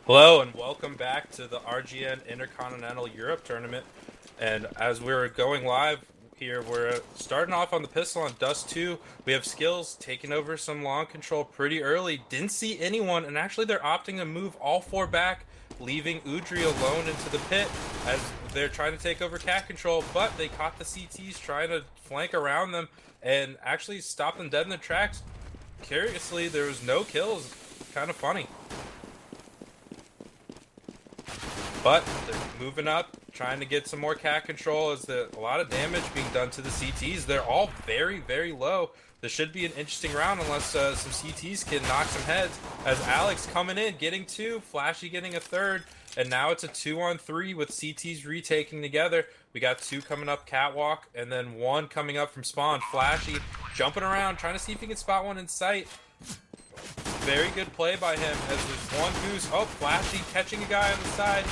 Hello and welcome back to the RGN Intercontinental Europe Tournament. And as we're going live here, we're starting off on the pistol on Dust 2. We have Skillz taking over some long control pretty early. Didn't see anyone, and actually they're opting to move all four back, leaving Udry alone into the pit as they're trying to take over cat control. But they caught the CTs trying to flank around them and actually stopped them dead in their tracks. Curiously, there was no kills. Kind of funny. But they're moving up, trying to get some more cat control as a lot of damage being done to the CTs. They're all very, very low. This should be an interesting round unless some CTs can knock some heads. As Alex coming in, getting two, Flashy getting a third, and now it's a 2-on-3 with CTs retaking together. We got two coming up catwalk, and then one coming up from spawn. Flashy jumping around, trying to see if he can spot one in sight. Very good play by him as there's one goose. Oh, Flashy catching a guy on the side.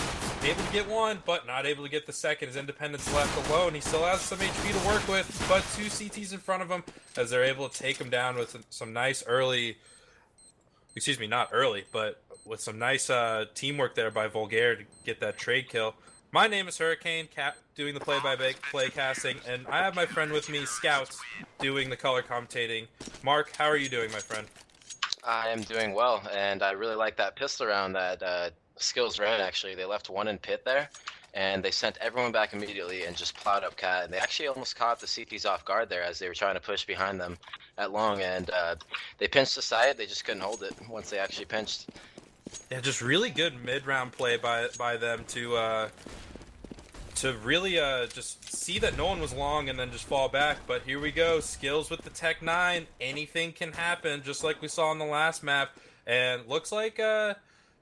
Able to get one, but not able to get the second. His Independence left alone. He still has some HP to work with, but two CTs in front of him as they're able to take him down with some nice early... Excuse me, not early, but with some nice teamwork there by Volgare to get that trade kill. My name is Hurricane, Cat doing the play-by-play casting, and I have my friend with me, Scouts, doing the color commentating. Mark, how are you doing, my friend? I am doing well, and I really like that pistol round that Skillz ran, actually. They left one in pit there, and they sent everyone back immediately and just plowed up cat. And they actually almost caught the CTs off guard there as they were trying to push behind them at long, and they pinched the side. They just couldn't hold it once they actually pinched. Yeah, just really good mid-round play by them to really just see that no one was long and then just fall back. But here we go, Skillz with the Tech 9. Anything can happen, just like we saw in the last map. And looks like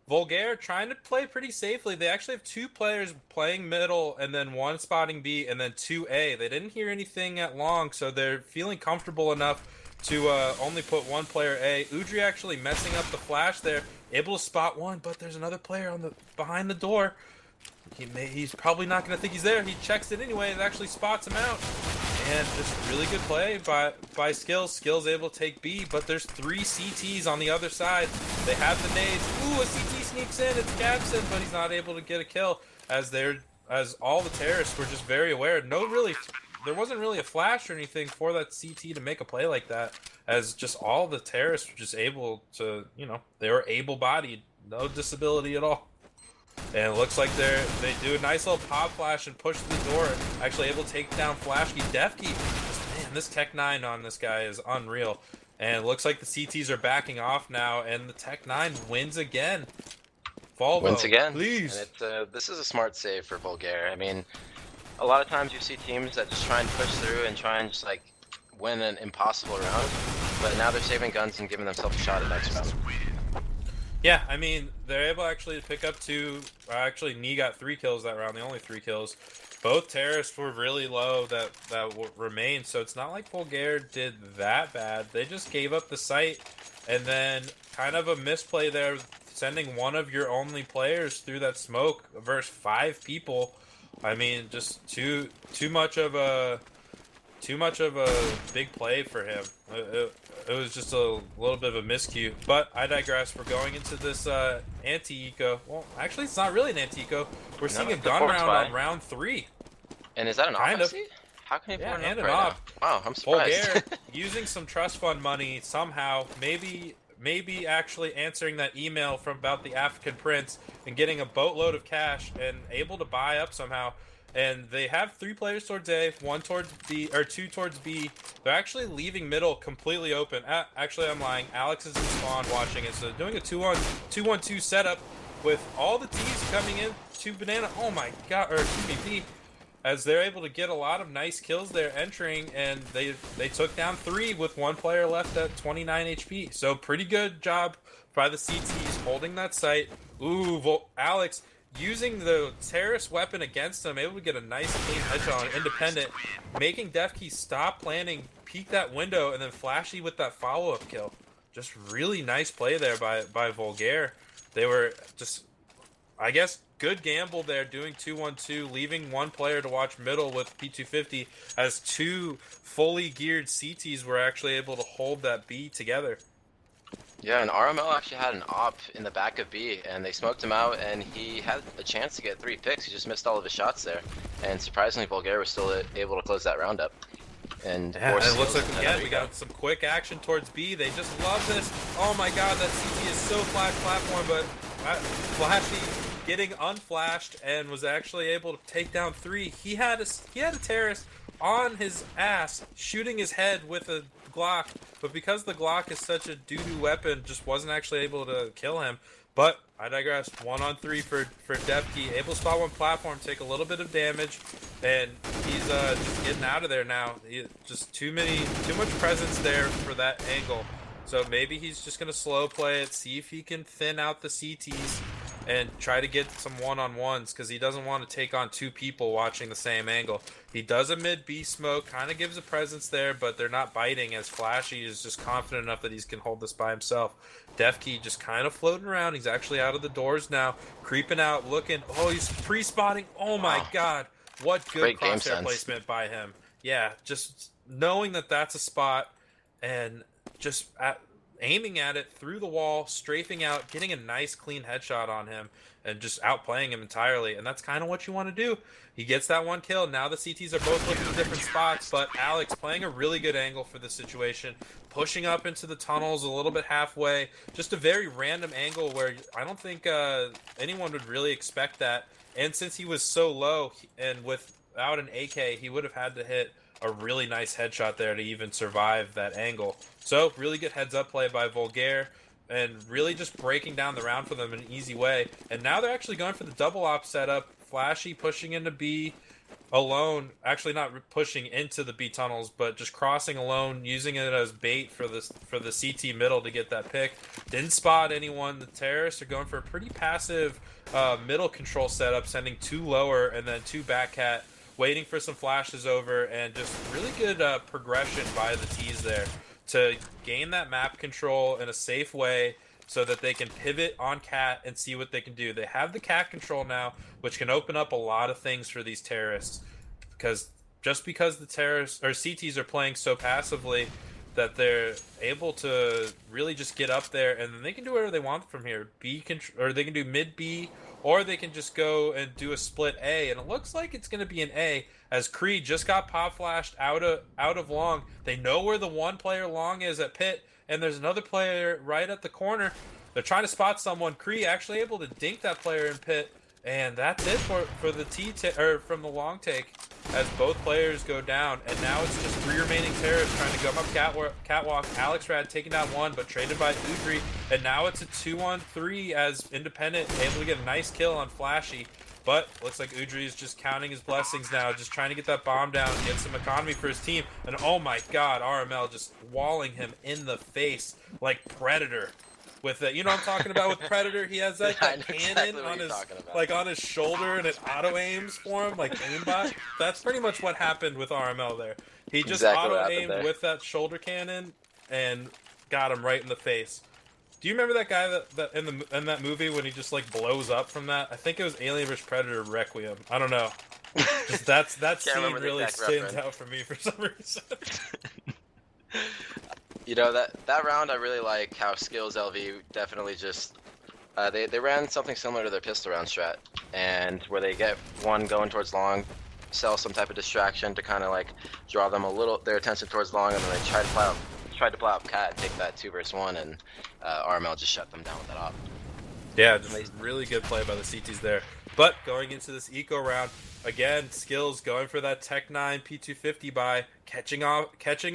Volgare trying to play pretty safely. They actually have two players playing middle and then one spotting B and then 2A. They didn't hear anything at long, so they're feeling comfortable enough to only put one player A. Udry actually messing up the flash there, able to spot one, but there's another player on the behind the door. He's probably not going to think he's there. He checks it anyway and actually spots him out. And just really good play by Skillz. Skillz able to take B, but there's three CTs on the other side. They have the nades. Ooh, a CT sneaks in. It's Gabson, but he's not able to get a kill as all the terrorists were just very aware. There wasn't really a flash or anything for that CT to make a play like that, as just all the terrorists were just able to, they were able-bodied, no disability at all. And it looks like they do a nice little pop flash and push the door. Actually able to take down Flashkey. Defkey, man, this Tech 9 on this guy is unreal. And it looks like the CTs are backing off now, and the Tech 9 wins again. Volvo, Wins again. Please. And this is a smart save for Volgare. I mean, a lot of times you see teams that just try and push through and try and just like win an impossible round, but now they're saving guns and giving themselves a shot at next round. Yeah, I mean, they're able actually to pick up two. Actually, Nee got 3 kills that round, the only 3 kills. Both terrorists were really low that remained, so it's not like Volgare did that bad. They just gave up the site, and then kind of a misplay there, sending one of your only players through that smoke versus 5 people. I mean, just too much of a big play for him. It was just a little bit of a miscue, but I digress. We're going into this anti-eco. Well, actually, it's not really an anti-eco. We're seeing a gun round on round 3. And is that an kind of? How can he and an right op? Now? Wow, I'm surprised. Volgare using some trust fund money somehow, maybe actually answering that email from about the African prince and getting a boatload of cash and able to buy up somehow. And they have 3 players towards A, 1 towards B, or 2 towards B. They're actually leaving middle completely open. Actually, I'm lying. Alex is in spawn watching it. So doing a 2-1-2 setup with all the T's coming in to Banana. Oh my god, or 2BP. As they're able to get a lot of nice kills there entering, and they took down 3 with 1 player left at 29 HP. So pretty good job by the CTs holding that site. Ooh, Alex using the terrorist weapon against him, able to get a nice clean headshot on Independent, making Defkey stop planning, peek that window, and then Flashy with that follow-up kill. Just really nice play there by Volgare. They were just, I guess, good gamble there, doing 2-1-2, leaving 1 player to watch middle with P250, as 2 fully geared CTs were actually able to hold that B together. Yeah, and RML actually had an op in the back of B, and they smoked him out, and he had a chance to get 3 picks. He just missed all of his shots there, and surprisingly, Volgare was still able to close that round up. And Yeah, and it looks like, again, we we got some quick action towards B. They just love this. Oh my god, that CT is so flash platform, but Flashy getting unflashed and was actually able to take down 3. He had a terrorist on his ass, shooting his head with a Glock, but because the Glock is such a doo-doo weapon, just wasn't actually able to kill him. But I digress. 1-on-3 for Devkey. Able to spot one platform, take a little bit of damage, and he's just getting out of there now. Just too much presence there for that angle. So maybe he's just gonna slow play it, see if he can thin out the CTs, and try to get some one-on-ones, because he doesn't want to take on 2 people watching the same angle. He does a mid-B smoke, kind of gives a presence there, but they're not biting, as Flashy is just confident enough that he can hold this by himself. Devkey just kind of floating around. He's actually out of the doors now, creeping out, looking. Oh, he's pre-spotting. Oh my god. What good crosshair placement by him. Yeah, just knowing that that's a spot and just aiming at it through the wall, strafing out, getting a nice clean headshot on him, and just outplaying him entirely. And that's kind of what you want to do. He gets that 1 kill. Now the CTs are both looking at different spots, but Alex playing a really good angle for this situation, pushing up into the tunnels a little bit halfway. Just a very random angle where I don't think anyone would really expect that. And since he was so low and without an AK, he would have had to hit a really nice headshot there to even survive that angle. So really good heads up play by Volgare, and really just breaking down the round for them in an easy way. And now they're actually going for the double op setup. Flashy pushing into B alone, actually not pushing into the B tunnels, but just crossing alone, using it as bait for the CT middle to get that pick. Didn't spot anyone. The terrorists are going for a pretty passive middle control setup, sending 2 lower and then 2 back cat, waiting for some flashes over, and just really good progression by the T's there to gain that map control in a safe way so that they can pivot on cat and see what they can do. They have the cat control now, which can open up a lot of things for these terrorists, because the terrorists or CTs are playing so passively that they're able to really just get up there, and then they can do whatever they want from here. Or they can do mid B, or they can just go and do a split A, and it looks like it's going to be an A, as Creed just got pop flashed out of long. They know where the 1 player long is at pit, and there's another player right at the corner. They're trying to spot someone. Cree actually able to dink that player in pit, and that's it for the from the long take, as both players go down. And now it's just 3 remaining terrorists trying to go up catwalk. Alex Rad taking down 1, but traded by Udry, and now it's a 2-on-3 as Independent able to get a nice kill on Flashy. But looks like Udry is just counting his blessings now, just trying to get that bomb down, get some economy for his team. And oh my god, RML just walling him in the face like Predator. With that, you know what I'm talking about with Predator? He has that cannon exactly on his on his shoulder, and it auto aims for him like aimbot. That's pretty much what happened with RML there. He just auto aimed with that shoulder cannon and got him right in the face. Do you remember that guy that in that movie when he just like blows up from that? I think it was Alien vs Predator Requiem. I don't know. Just that scene really stands out for me for some reason. You know, that round I really like how Skillz.LV definitely just they ran something similar to their pistol round strat, and where they get 1 going towards long, sell some type of distraction to kind of like draw them their attention towards long, and then they tried to play up cat and take that 2 versus 1, and RML just shut them down with that op. Yeah, just really good play by the CTs there. But going into this eco round, again, Skillz going for that Tech 9 P250 buy, catching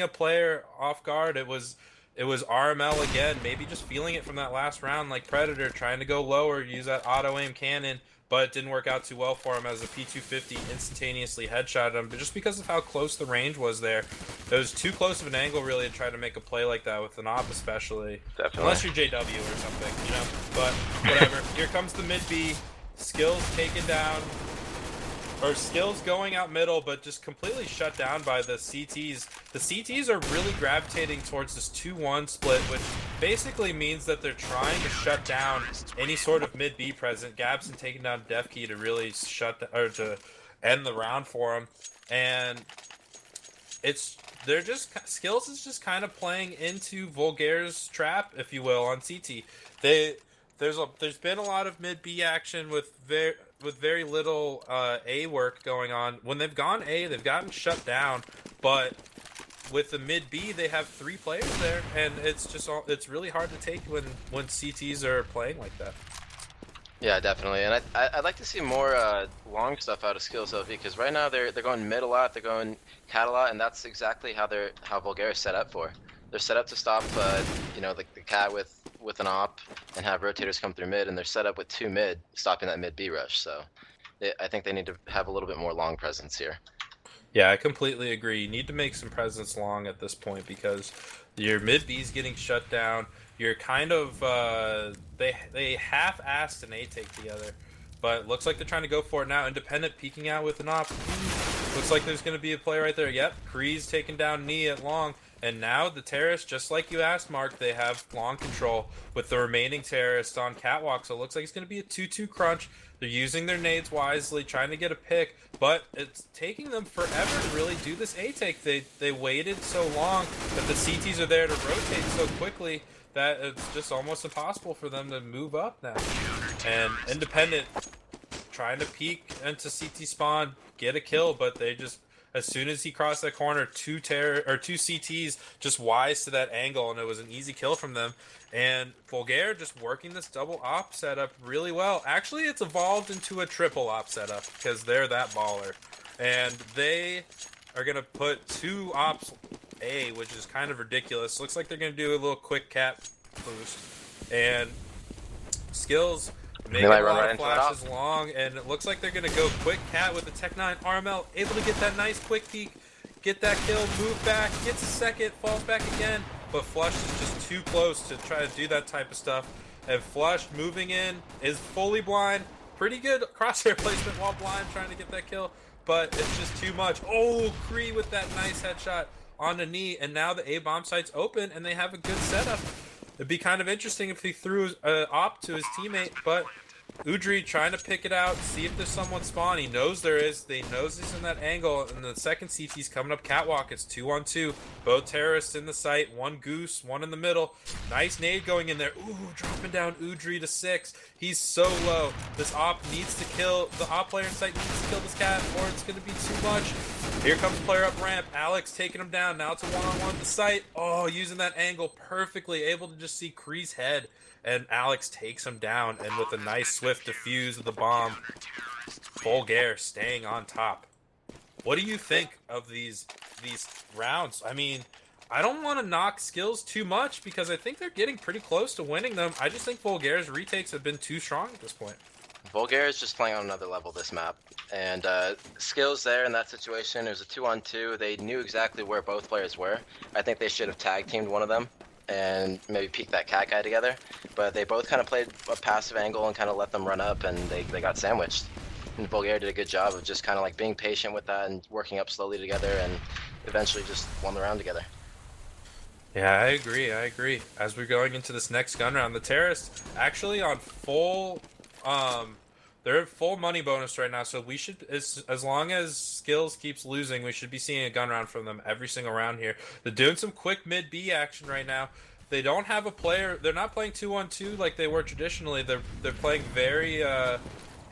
a player off guard. It was RML again, maybe just feeling it from that last round like Predator, trying to go lower, use that auto aim cannon, but it didn't work out too well for him as the P250 instantaneously headshot him. But just because of how close the range was there, it was too close of an angle really to try to make a play like that with an op especially. Definitely. Unless you're JW or something, you know. But whatever. Here comes the mid B. Skillz taken down. Or Skillz going out middle, but just completely shut down by the CTs. The CTs are really gravitating towards this 2-1 split, which basically means that they're trying to shut down any sort of mid-B present. Gabson taking down Devkey to really to end the round for him. And it's they're just Skillz is just kind of playing into Volgare's trap, if you will, on CT. There's been a lot of mid B action with very little A work going on. When they've gone A, they've gotten shut down, but with the mid B, they have 3 players there, and it's really hard to take when CTs are playing like that. Yeah, definitely, and I'd like to see more long stuff out of Skillz.LV, because right now they're going mid a lot, they're going cat a lot, and that's exactly how Volgare is set up for. They're set up to stop, you know, the cat with an op and have rotators come through mid, and they're set up with 2 mid, stopping that mid B rush. So I think they need to have a little bit more long presence here. Yeah, I completely agree. You need to make some presence long at this point because your mid B is getting shut down. You're kind of they half-assed an A take together, but looks like they're trying to go for it now. Independent peeking out with an op. Looks like there's going to be a play right there. Yep, Kree's taking down Knee at long. And now the terrorists, just like you asked, Mark, they have long control with the remaining terrorists on catwalk. So it looks like it's going to be a 2-2 crunch. They're using their nades wisely, trying to get a pick, but it's taking them forever to really do this A take. They waited so long that the CTs are there to rotate so quickly that it's just almost impossible for them to move up now. And Independent trying to peek into CT spawn, get a kill, but they just, as soon as he crossed that corner, 2 CTs just wise to that angle, and it was an easy kill from them. And Volgare just working this double op setup really well. Actually, it's evolved into a triple op setup because they're that baller. And they are going to put 2 ops A, which is kind of ridiculous. Looks like they're going to do a little quick cat boost. And Skillz making a lot of flashes long, and it looks like they're going to go quick cat with the Tech 9. RML able to get that nice quick peek, get that kill, move back, gets a second, falls back again, but Flush is just too close to try to do that type of stuff. And Flush moving in is fully blind. Pretty good crosshair placement while blind, trying to get that kill, but it's just too much. Oh, Kree with that nice headshot on the Knee, and now the A bomb site's open, and they have a good setup. It'd be kind of interesting if he threw an op to his teammate, but Udry trying to pick it out, see if there's someone spawn. He knows there is. They knows he's in that angle, and the second CT's coming up catwalk. It's 2-on-2. Both terrorists in the site. 1 goose, 1 in the middle. Nice nade going in there. Ooh, dropping down Udry to 6. He's so low. This op needs to kill. The op player in site needs to kill this cat, or it's going to be too much. Here comes player up ramp. Alex taking him down. Now it's a 1-on-1 at the site. Oh, using that angle perfectly. Able to just see Kree's head. And Alex takes him down, and with a nice swift defuse of the bomb, Volgare staying on top. What do you think of these rounds? I mean, I don't want to knock Skillz too much because I think they're getting pretty close to winning them. I just think Volgare's retakes have been too strong at this point. Volgare is just playing on another level this map, and Skillz there in that situation. It was a 2-on-2. They knew exactly where both players were. I think they should have tag teamed one of them and maybe peek that cat guy together, but they both kind of played a passive angle and kind of let them run up, and they got sandwiched. And Volgare did a good job of just kind of like being patient with that and working up slowly together, and eventually just won the round together. Yeah, I agree. As we're going into this next gun round, the terrorists actually on full they're at full money bonus right now, so we should, as long as Skillz keeps losing, we should be seeing a gun round from them every single round here. They're doing some quick mid B action right now. They don't have a player. They're not playing 2-on-2 like they were traditionally. They're playing very A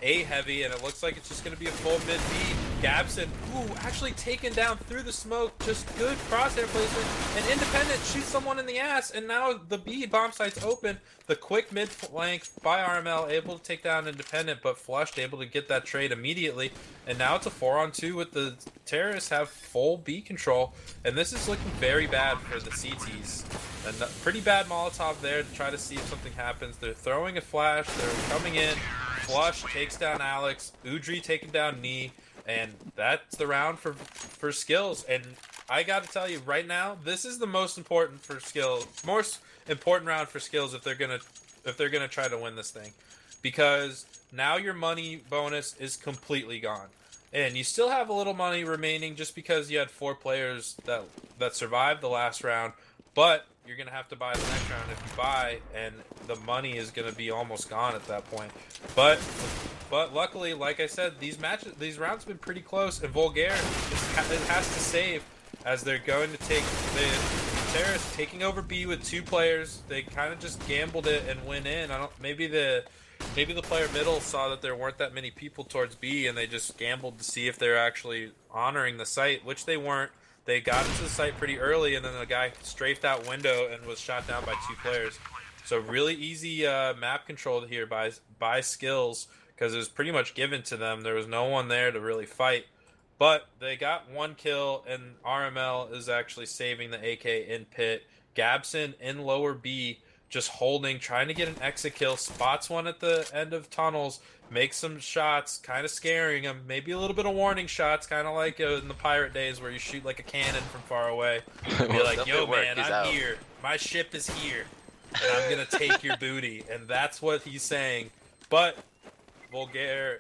heavy, and it looks like it's just going to be a full mid B. Gabson, ooh, actually taken down through the smoke. Just good crosshair placement. And Independent shoots someone in the ass, and now the B bomb site's open. The quick mid flank by RML, able to take down Independent, but Flushed, able to get that trade immediately. And now it's a 4-on-2 with the terrorists have full B control, and this is looking very bad for the CTs. And a pretty bad Molotov there to try to see if something happens. They're throwing a flash. They're coming in. Flush takes down Alex. Udry taking down Knee. And that's the round for Skillz. And I got to tell you right now, this is the most important for Skillz. Most important round for Skillz if they're gonna try to win this thing, because now your money bonus is completely gone, and you still have a little money remaining just because you had 4 players that survived the last round. But you're going to have to buy the next round if you buy, and the money is going to be almost gone at that point. But luckily, like I said, these rounds have been pretty close, and Volgare has to save. as they're going to take the terrorists taking over B with 2 players. They kind of just gambled it and went in. Maybe the player middle saw that there weren't that many people towards B, and they just gambled to see if they're actually honoring the site, which they weren't. They got into the site pretty early, and then the guy strafed out window and was shot down by 2 players. So really easy map control here by Skillz, because it was pretty much given to them. There was no one there to really fight. But they got 1 kill, and RML is actually saving the AK in pit. Gabson in lower B, just holding, trying to get an exit kill. Spots one at the end of tunnels, makes some shots, kind of scaring him. Maybe a little bit of warning shots, kind of like in the pirate days where you shoot like a cannon from far away. You're like, yo man, I'm here. My ship is here. And I'm going to take your booty. And that's what he's saying. But Volgare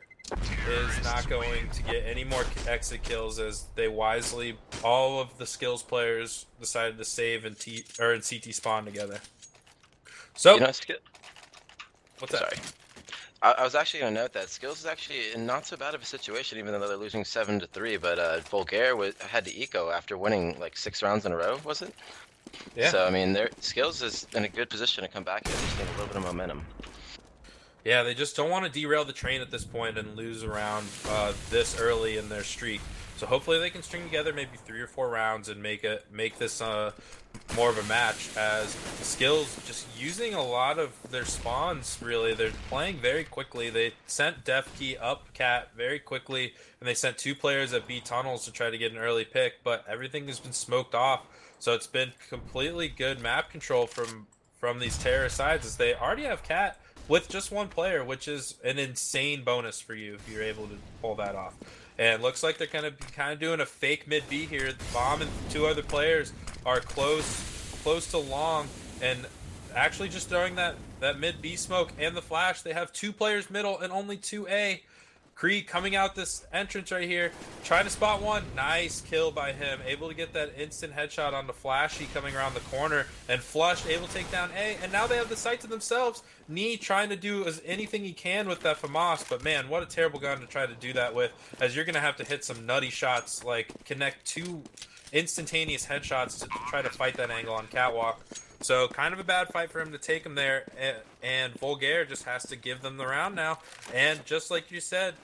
is not going to get any more exit kills, as they wisely, all of the Skillz players decided to save in CT spawn together. So, You know, what's that? Sorry. I was actually going to note that Skillz is actually in not so bad of a situation, even though they're losing 7-3. But Volgare had to eco after winning like 6 rounds in a row, was it? Yeah. So I mean, Skillz is in a good position to come back here. They just need a little bit of momentum. Yeah, they just don't want to derail the train at this point and lose around this early in their streak. So hopefully they can string together maybe 3 or 4 rounds and make this more of a match, as Skillz just using a lot of their spawns. Really, they're playing very quickly. They sent Def Key up Cat very quickly, and they sent 2 players at B tunnels to try to get an early pick, but everything has been smoked off. So it's been completely good map control from these terror sides, as they already have Cat with just 1 player, which is an insane bonus for you if you're able to pull that off. And looks like they're going to be kind of doing a fake mid B here. Bomb and 2 other players are close to long, and actually just throwing that mid B smoke and the flash. They have 2 players middle and only 2 A. Kree coming out this entrance right here, trying to spot one. Nice kill by him, able to get that instant headshot on the Flashy coming around the corner, and Flush able to take down A, and now they have the site to themselves. Nee trying to do anything he can with that FAMAS, but man, what a terrible gun to try to do that with, as you're going to have to hit some nutty shots, like connect 2 instantaneous headshots to try to fight that angle on Catwalk. So kind of a bad fight for him to take him there, and Volgare just has to give them the round now. And just like you said,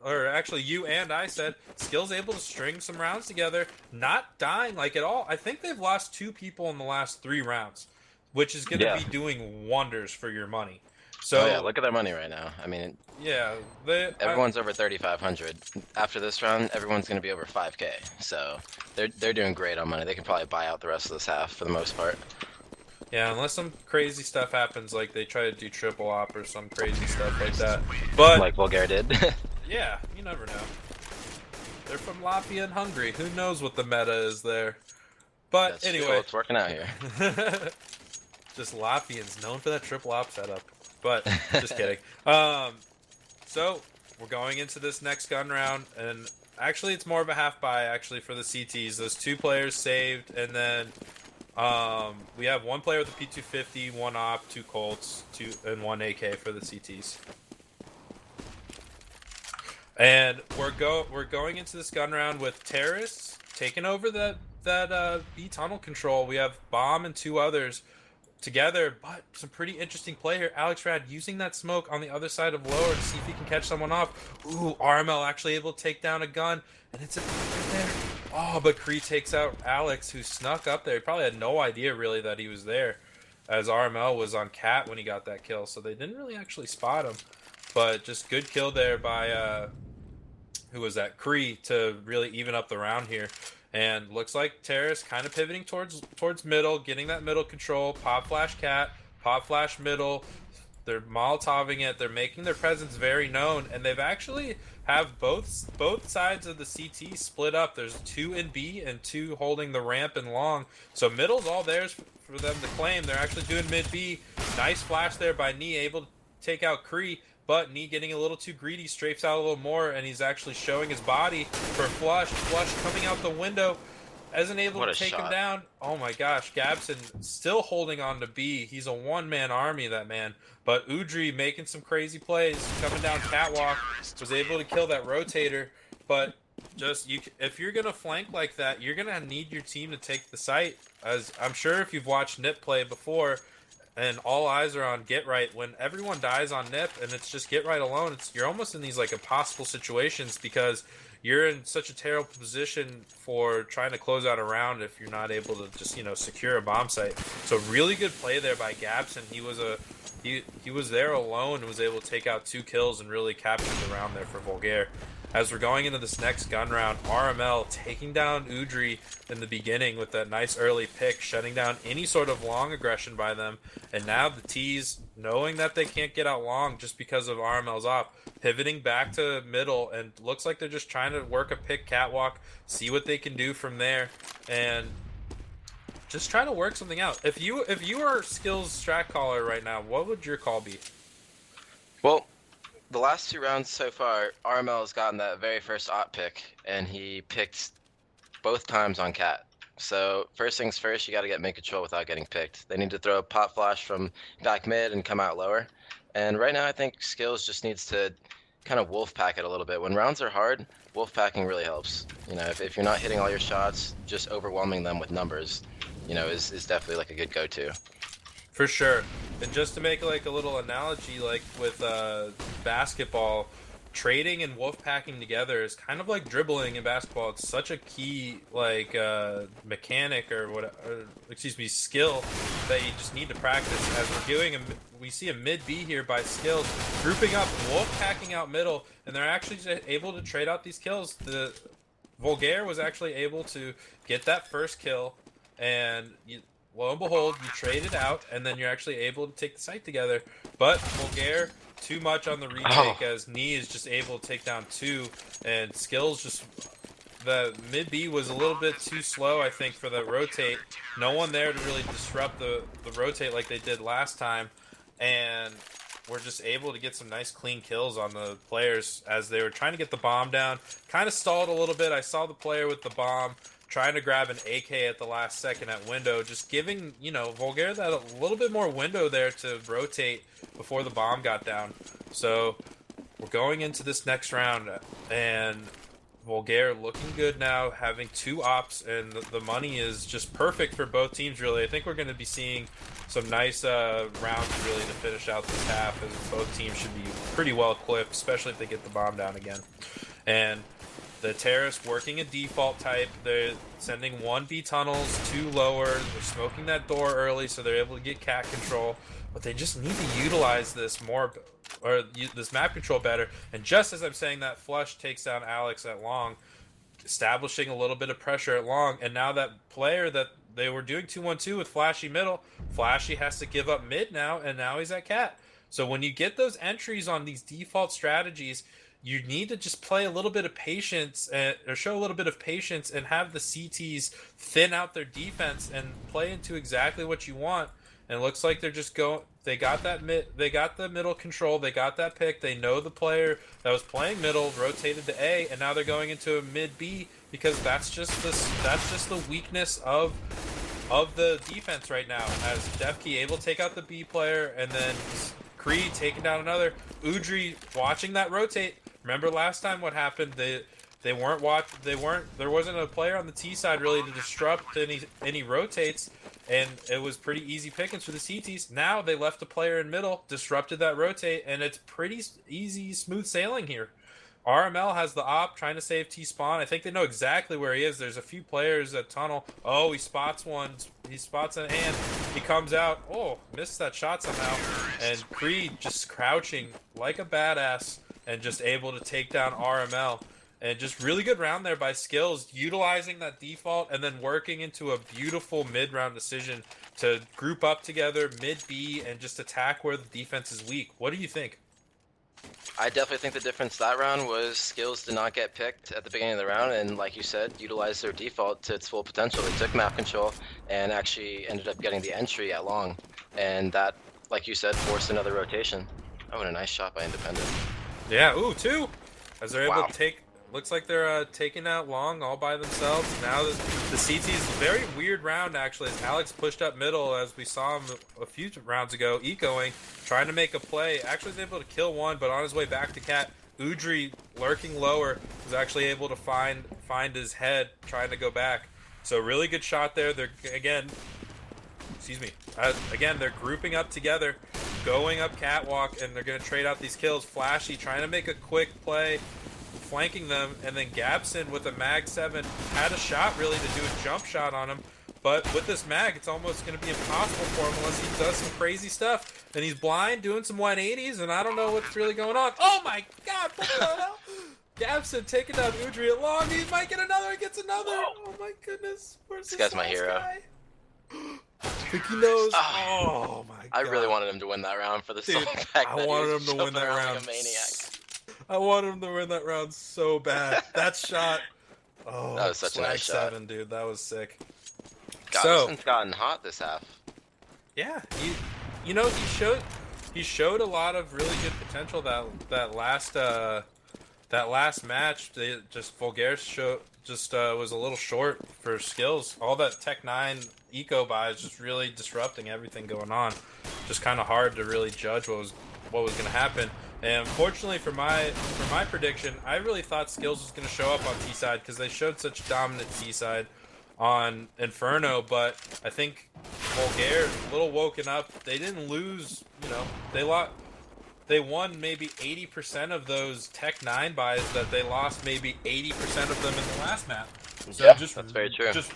or actually you and I said, Skillz able to string some rounds together, not dying like at all. I think they've lost 2 people in the last 3 rounds, which is going to be doing wonders for your money. So yeah, look at their money right now. I mean, yeah, everyone's over 3,500. After this round, everyone's going to be over 5K. So they're doing great on money. They can probably buy out the rest of this half for the most part. Yeah, unless some crazy stuff happens, like they try to do triple op or some crazy stuff like that. But like Volgare did. Yeah, you never know. They're from Latvia and Hungary. Who knows what the meta is there? But That's anyway, true. It's working out here. Just Latvians known for that triple op setup. But just kidding. So we're going into this next gun round, and actually it's more of a half buy actually for the CTs. Those 2 players saved, and then we have 1 player with a P250, 1 op, 2 Colts, 2 and 1 AK for the CTs. And we're going into this gun round with terrorists taking over that B tunnel control. We have Bomb and 2 others together, but some pretty interesting play here. Alex Rad using that smoke on the other side of lower to see if he can catch someone off. Ooh, RML actually able to take down a gun, and it's right there. Oh, but Kree takes out Alex, who snuck up there. He probably had no idea really that he was there, as RML was on Cat when he got that kill, so they didn't really actually spot him. But just good kill there by who was that? Kree, to really even up the round here. And looks like Terrace kind of pivoting towards middle, getting that middle control. Pop flash Cat, pop flash middle. They're Molotoving it. They're making their presence very known, and they've actually have both sides of the CT split up. There's 2 in B and 2 holding the ramp and long. So middle's all theirs for them to claim. They're actually doing mid B. Nice flash there by Nee, able to take out Kree. But Nee getting a little too greedy, strafes out a little more, and he's actually showing his body for Flush. Flush coming out the window, isn't able to take him down. Oh my gosh, Gabson still holding on to B. He's a 1-man army, that man. But Udry making some crazy plays, coming down Catwalk, was able to kill that rotator. But just if you're gonna flank like that, you're gonna need your team to take the site. As I'm sure if you've watched Nip play before, and all eyes are on Get Right, when everyone dies on Nip and it's just Get Right alone, you're almost in these like impossible situations because you're in such a terrible position for trying to close out a round if you're not able to just secure a bomb site. So really good play there by Gabson. He was there alone and was able to take out 2 kills and really capture the round there for Volgare. As we're going into this next gun round, RML taking down Udry in the beginning with that nice early pick, shutting down any sort of long aggression by them. And now the T's, knowing that they can't get out long just because of RML's op, pivoting back to middle, and looks like they're just trying to work a pick catwalk, see what they can do from there, and just try to work something out. If you are Skillz strat caller right now, what would your call be? Well, the last 2 rounds so far, RML has gotten that very first op pick, and he picked both times on Cat. So first things first, you got to get mid control without getting picked. They need to throw a pop flash from back mid and come out lower. And right now, I think Skillz just needs to kind of wolf pack it a little bit. When rounds are hard, wolf packing really helps. If you're not hitting all your shots, just overwhelming them with numbers, is definitely like a good go-to. For sure. And just to make like a little analogy, like with basketball, trading and wolf packing together is kind of like dribbling in basketball. It's such a key like mechanic skill that you just need to practice. As we're doing, we see a mid B here by Skillz, grouping up, wolf packing out middle, and they're actually able to trade out these kills. The Volgare was actually able to get that first kill, and lo and behold, you trade it out, and then you're actually able to take the site together. But Volgare, too much on the retake, as Knee is just able to take down 2, and Skillz just... The mid-B was a little bit too slow, I think, for the rotate. No one there to really disrupt the rotate like they did last time, and we're just able to get some nice clean kills on the players as they were trying to get the bomb down. Kind of stalled a little bit. I saw the player with the bomb trying to grab an AK at the last second at window, just giving, Volgare that a little bit more window there to rotate before the bomb got down. So we're going into this next round, and Volgare looking good now, having 2 ops, and the money is just perfect for both teams, really. I think we're going to be seeing some nice rounds, really, to finish out this half, as both teams should be pretty well equipped, especially if they get the bomb down again. And the terrorists working a default type. They're sending 1 B tunnels, 2 lower. They're smoking that door early, so they're able to get cat control. But they just need to utilize this more, or this map control better. And just as I'm saying that, Flush takes down Alex at long, establishing a little bit of pressure at long. And now that player that they were doing 2-1-2 with Flashy middle, Flashy has to give up mid now, and now he's at cat. So when you get those entries on these default strategies, you need to just play a little bit of patience, or show a little bit of patience, and have the CTs thin out their defense and play into exactly what you want. And it looks like they're just going. They got that they got the middle control. They got that pick. They know the player that was playing middle rotated to A, and now they're going into a mid B because that's just the weakness of the defense right now. As Defkey able to take out the B player, and then Creed taking down another. Udry watching that rotate. Remember last time what happened? There wasn't a player on the T side really to disrupt any rotates, and it was pretty easy pickings for the CTs. Now they left a player in middle, disrupted that rotate, and it's pretty easy, smooth sailing here. RML has the op, trying to save T-Spawn. I think they know exactly where he is. There's a few players at tunnel. Oh, he spots one. He spots an hand. He comes out. Oh, missed that shot somehow. And Creed just crouching like a badass and just able to take down RML. And just really good round there by Skillz, utilizing that default and then working into a beautiful mid-round decision to group up together, mid-B, and just attack where the defense is weak. What do you think? I definitely think the difference that round was Skillz did not get picked at the beginning of the round, and like you said, utilized their default to its full potential. They took map control and actually ended up getting the entry at long, and that, like you said, forced another rotation. Oh, and a nice shot by Independent. Yeah, ooh, 2! As they're able to take... Looks like they're taking out long all by themselves. Now the CT's very weird round, actually, as Alex pushed up middle, as we saw him a few rounds ago, ecoing, trying to make a play. Actually was able to kill one, but on his way back to cat, Udry lurking lower was actually able to find his head trying to go back. So really good shot there. They're again, excuse me. Again, they're grouping up together, going up catwalk, and they're going to trade out these kills. Flashy trying to make a quick play, flanking them, and then Gabson with a mag 7 had a shot really to do a jump shot on him. But with this mag, it's almost going to be impossible for him unless he does some crazy stuff. And he's blind, doing some 180s, and I don't know what's really going on. Oh my god! Gabson taking down Udry at long. He might get another. He gets another. Oh my goodness. Where's this guy's my hero. Guy? I think he knows. Oh my god. I really wanted him to win that round for the sole fact I that wanted he was him to win that round. like a maniac. I wanted him to win that round so bad. That shot. Oh, that was such a nice shot. 7, dude. That was sick. Gabson's gotten hot this half. Yeah, you know, he showed a lot of really good potential that last match. Volgare was a little short for Skillz. All that Tech 9 eco buys just really disrupting everything going on. Just kind of hard to really judge what was going to happen. And unfortunately for my prediction, I really thought Skillz was going to show up on T side because they showed such dominant T side on Inferno, but I think Volgare a little woken up. They didn't lose, you know, they won maybe 80% of those Tech 9 buys that they lost maybe 80% of them in the last map. So yeah, that's very true. Just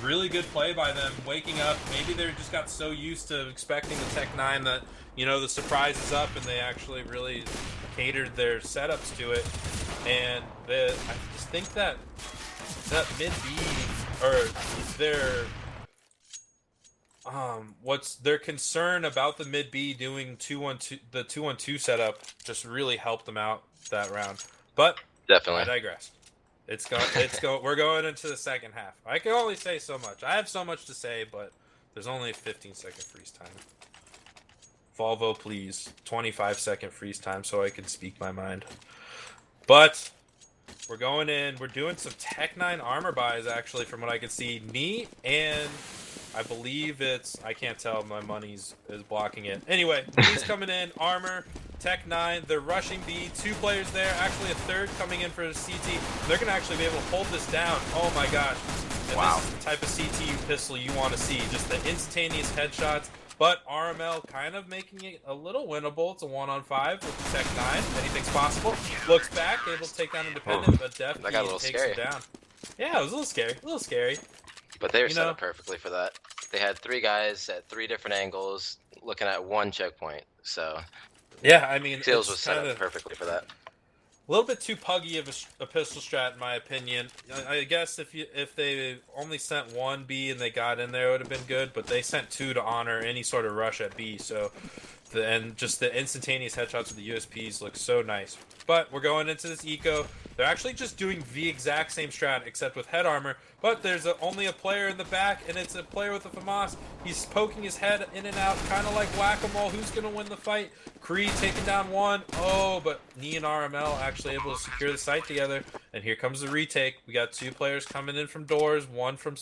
really good play by them, waking up. Maybe they just got so used to expecting the Tech 9 that, you know, the surprise is up and they actually really catered their setups to it. And I just think that mid B, or their concern about the mid B doing the 2-1-2 setup just really helped them out that round. But definitely, I digress. We're going into the second half. I can only say so much. I have so much to say, but there's only a 15-second freeze time. Volvo, please, 25-second freeze time so I can speak my mind. But we're going in. We're doing some Tech 9 armor buys, actually, from what I can see. Neat, and I believe I can't tell. My money's is blocking it. Anyway, he's coming in. Armor, Tech 9. They're rushing B. 2 players there. Actually, a third coming in for the CT. They're going to actually be able to hold this down. Oh, my gosh. And wow. This is the type of CT pistol you want to see. Just the instantaneous headshots. But RML kind of making it a little winnable. It's a 1-on-5 with the Tech 9. Anything's possible. Looks back, able to take down Independent, but definitely takes him down. Yeah, it was a little scary. But they were set up perfectly for that. They had 3 guys at 3 different angles, looking at 1 checkpoint. So yeah, I mean, Skillz was set up perfectly for that. A little bit too puggy of a pistol strat, in my opinion. I guess if they only sent 1 B and they got in there, it would have been good. But they sent 2 to honor any sort of rush at B. So, and just the instantaneous headshots with the USPs look so nice. But we're going into this eco. They're actually just doing the exact same strat, except with head armor. But there's only a player in the back, and it's a player with a FAMAS. He's poking his head in and out, kind of like whack-a-mole. Who's going to win the fight? Creed taking down 1. Oh, but Knee and RML actually able to secure the site together. And here comes the retake. We got 2 players coming in from doors, one from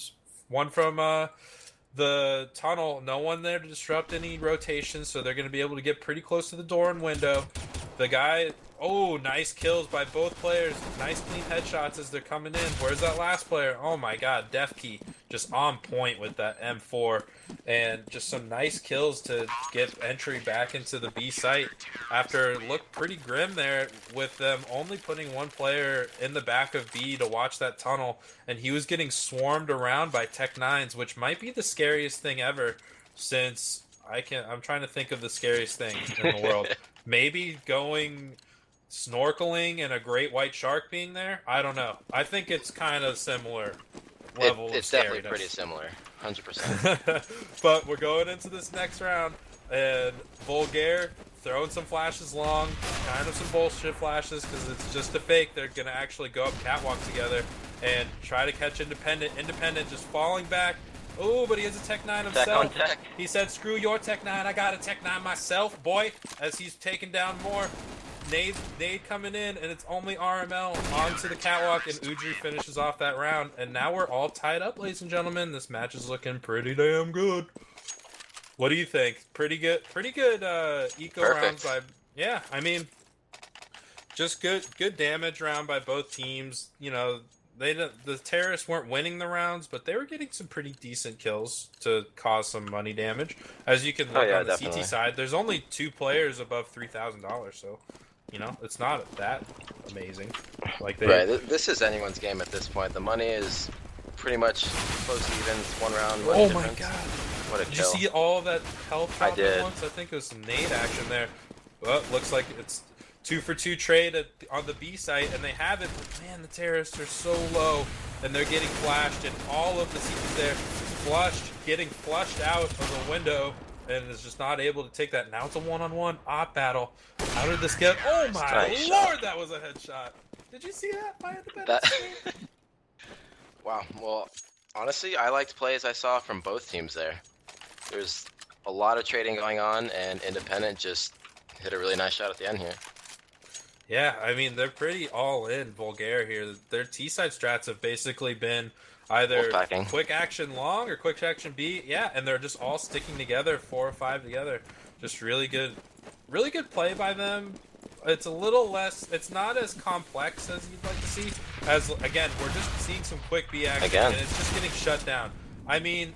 the tunnel. No one there to disrupt any rotations, so they're going to be able to get pretty close to the door and window. The guy... Oh, nice kills by both players. Nice clean headshots as they're coming in. Where's that last player? Oh my god, Def Key just on point with that M4. And just some nice kills to get entry back into the B site after it looked pretty grim there with them only putting 1 player in the back of B to watch that tunnel. And he was getting swarmed around by Tech 9s, which might be the scariest thing ever since I'm trying to think of the scariest thing in the world. Maybe going... snorkeling and a great white shark being there? I don't know. I think it's kind of similar level of It's definitely pretty similar. 100%. But we're going into this next round, and Volgare throwing some flashes long, kind of some bullshit flashes because it's just a fake. They're going to actually go up catwalk together and try to catch Independent. Independent just falling back. Oh, but he has a Tech 9 himself. Tech on tech. He said, screw your Tech 9, I got a Tech 9 myself, boy, as he's taking down more. Nade coming in, and it's only RML onto the catwalk, and Udry finishes off that round. And now we're all tied up, ladies and gentlemen. This match is looking pretty damn good. What do you think? Pretty good eco Perfect. rounds by... Yeah, I mean, Just good damage round by both teams. You know, the terrorists weren't winning the rounds, but they were getting some pretty decent kills to cause some money damage. As you can look on the definitely. CT side, there's only 2 players above $3,000, so you know it's not that amazing. Like Right, this is anyone's game at this point. The money is pretty much close even. It's 1 round. Oh my god! What a Did kill. you see all that health drop I did. at once? I think it was some nade action there. Well, looks like it's 2 for 2 trade on the B site, and they have it. But man, the terrorists are so low, and they're getting flashed, and all of the CTs there getting flushed out of the window, and is just not able to take that. Now it's a one-on-one op battle. How did this get? Oh my Nice lord, shot. that was a headshot. Did you see that? By the That... Wow. Well, honestly, I liked plays I saw from both teams there. There's a lot of trading going on, and Independent just hit a really nice shot at the end here. Yeah, I mean, they're pretty all in Volgare here. Their T-side strats have basically been either Wolfpacking. quick action long or quick action B. Yeah, and they're just all sticking together, 4 or 5 together. Just really good play by them. It's a little less, it's not as complex as you'd like to see. As, again, we're just seeing some quick B action, Again. and it's just getting shut down. I mean,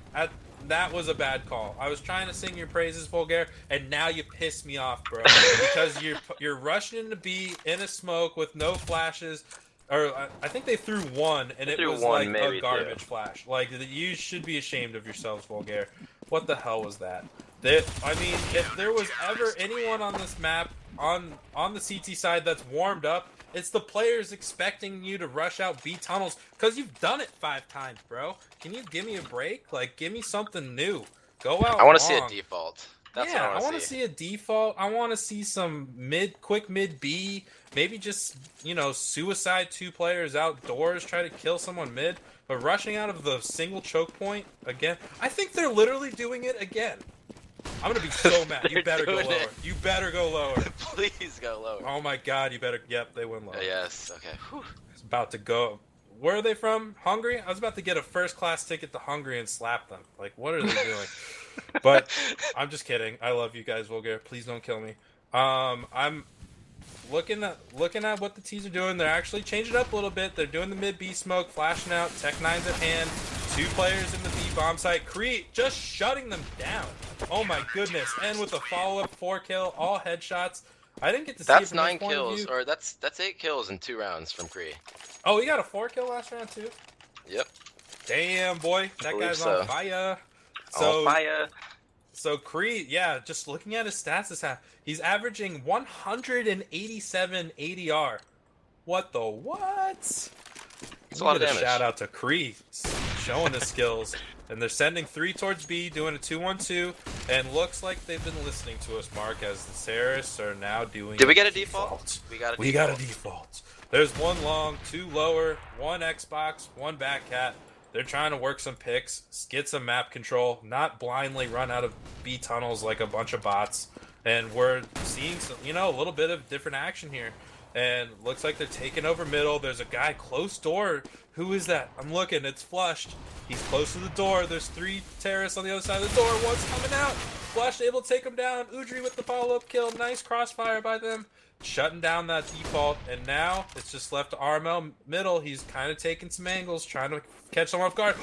that was a bad call. I was trying to sing your praises, Volgare, and now you piss me off, bro. Because you're rushing into B in a smoke with no flashes. Or I think they threw 1, and it was like a garbage flash. Like, you should be ashamed of yourselves, Volgare. What the hell was that? I mean, if there was ever anyone on this map on the CT side that's warmed up, it's the players expecting you to rush out B tunnels because you've done it 5 times, bro. Can you give me a break? Like, give me something new. Go out. I want to see a default. That's yeah, what I want to see a default. I want to see some quick mid B. Maybe just, you know, suicide 2 players outdoors, try to kill someone mid. But rushing out of the single choke point again, I think they're literally doing it again. I'm gonna be so mad. You better go lower. You better go lower. Please go lower. Oh my god, you better. Yep, they went lower. Yes. Okay. Whew. It's about to go. Where are they from? Hungary? I was about to get a first-class ticket to Hungary and slap them. Like, what are they doing? But I'm just kidding. I love you guys, Volgare. Please don't kill me. I'm looking at what the T's are doing. They're actually changing it up a little bit. They're doing the mid B smoke, flashing out. Tech 9's at hand. 2 players in the B bomb site. Cree just shutting them down. Oh my goodness! And with a follow-up 4 kill, all headshots. I didn't get to see. That's it from 9 this point of kills, view. or that's 8 kills in 2 rounds from Cree. Oh, he got a 4 kill last round too. Yep. Damn, boy, that guy's on fire. On fire. So Cree, yeah, just looking at his stats this half, he's averaging 187 ADR. What the what? It's a lot of damage. Shout out to Cree, showing his skills. And they're sending 3 towards B, doing a 2-1-2, and looks like they've been listening to us, Mark, as the terrorists are now doing. Did we get a default? We got a default. There's 1 long, 2 lower, 1 Xbox, 1 back cat. They're trying to work some picks, get some map control, not blindly run out of B tunnels like a bunch of bots. And we're seeing some, you know, a little bit of different action here. And looks like they're taking over middle. There's a guy close door. Who is that? I'm looking. It's flushed. He's close to the door. There's 3 terrorists on the other side of the door. One's coming out. Flush able to take him down. Udry with the follow-up kill. Nice crossfire by them. Shutting down that default. And now it's just left to RML middle. He's kind of taking some angles, trying to catch someone off guard.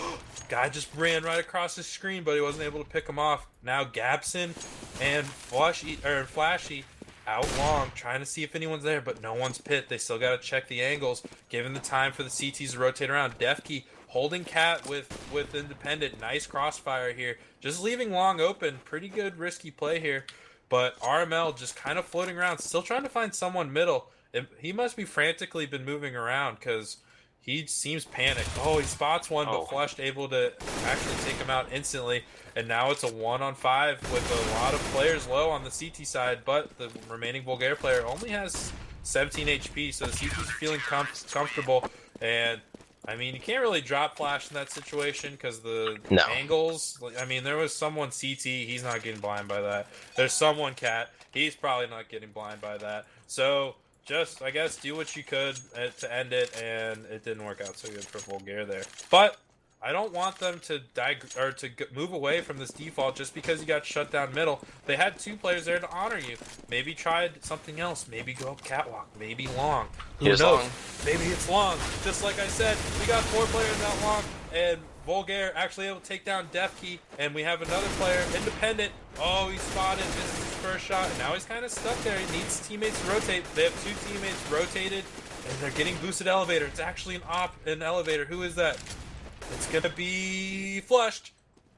Guy just ran right across his screen, but he wasn't able to pick him off. Now Gabson and Flashy out long, trying to see if anyone's there, but no one's pit. They still got to check the angles, giving the time for the CTs to rotate around. Defkey holding cat with Independent. Nice crossfire here. Just leaving long open. Pretty good risky play here. But RML just kind of floating around, still trying to find someone middle. He must be frantically been moving around because he seems panicked. Oh, he spots one, but Flushed able to actually take him out instantly. And now it's a 1-on-5 with a lot of players low on the CT side, but the remaining Volgare player only has 17 HP, so the CT's feeling comfortable. And, I mean, you can't really drop flash in that situation because the angles. I mean, there was someone CT, he's not getting blind by that. There's someone cat, he's probably not getting blind by that. So, just, I guess, do what you could to end it, and it didn't work out so good for Volgare there. But I don't want them to move away from this default just because you got shut down middle. They had 2 players there to honor you. Maybe try something else. Maybe go up catwalk. Maybe long. Who knows? Long. Maybe it's long. Just like I said, we got 4 players out long, and Volgare actually able to take down Defkey, and we have another player, independent. Oh, he spotted. This is his first shot, and now he's kind of stuck there. He needs teammates to rotate. They have 2 teammates rotated, and they're getting boosted elevator. It's actually an elevator. Who is that? It's gonna be Flushed.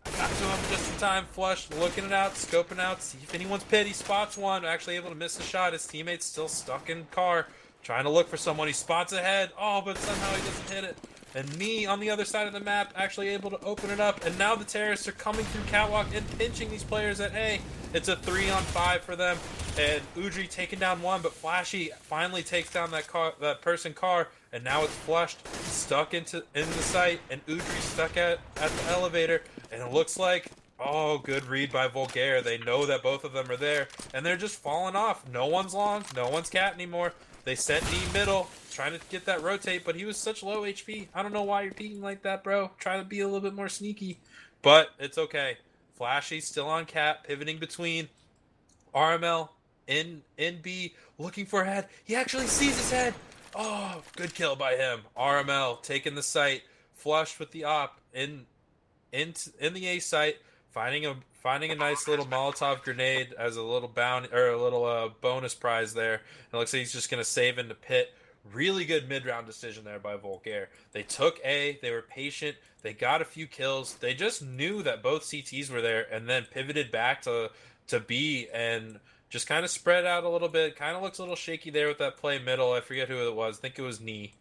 I got to him just in time. Flushed, looking it out, scoping out, see if anyone's pit. He spots one, actually able to miss the shot. His teammate's still stuck in car, trying to look for someone. He spots ahead. Oh, but somehow he doesn't hit it. And me on the other side of the map actually able to open it up. And now the terrorists are coming through catwalk and pinching these players at A. It's a 3-on-5 for them. And Udry taking down one, but Flashy finally takes down that person car. And now it's Flushed, stuck in the site, and Udry stuck at the elevator. And it looks like, oh, good read by Volgare. They know that both of them are there, and they're just falling off. No one's long, no one's cat anymore. They sent D middle, trying to get that rotate, but he was such low HP. I don't know why you're peeking like that, bro. Try to be a little bit more sneaky, but it's okay. Flashy's still on cat, pivoting between RML in B, looking for a head. He actually sees his head. Oh, good kill by him. RML taking the site, Flushed with the op in the A site, finding a nice little Molotov grenade as a little bounty or a little bonus prize there. And it looks like he's just gonna save into pit. Really good mid-round decision there by Volgare. They took A, they were patient, they got a few kills. They just knew that both CTs were there, and then pivoted back to B and just kind of spread out a little bit. Kind of looks a little shaky there with that play middle. I forget who it was. I think it was Knee.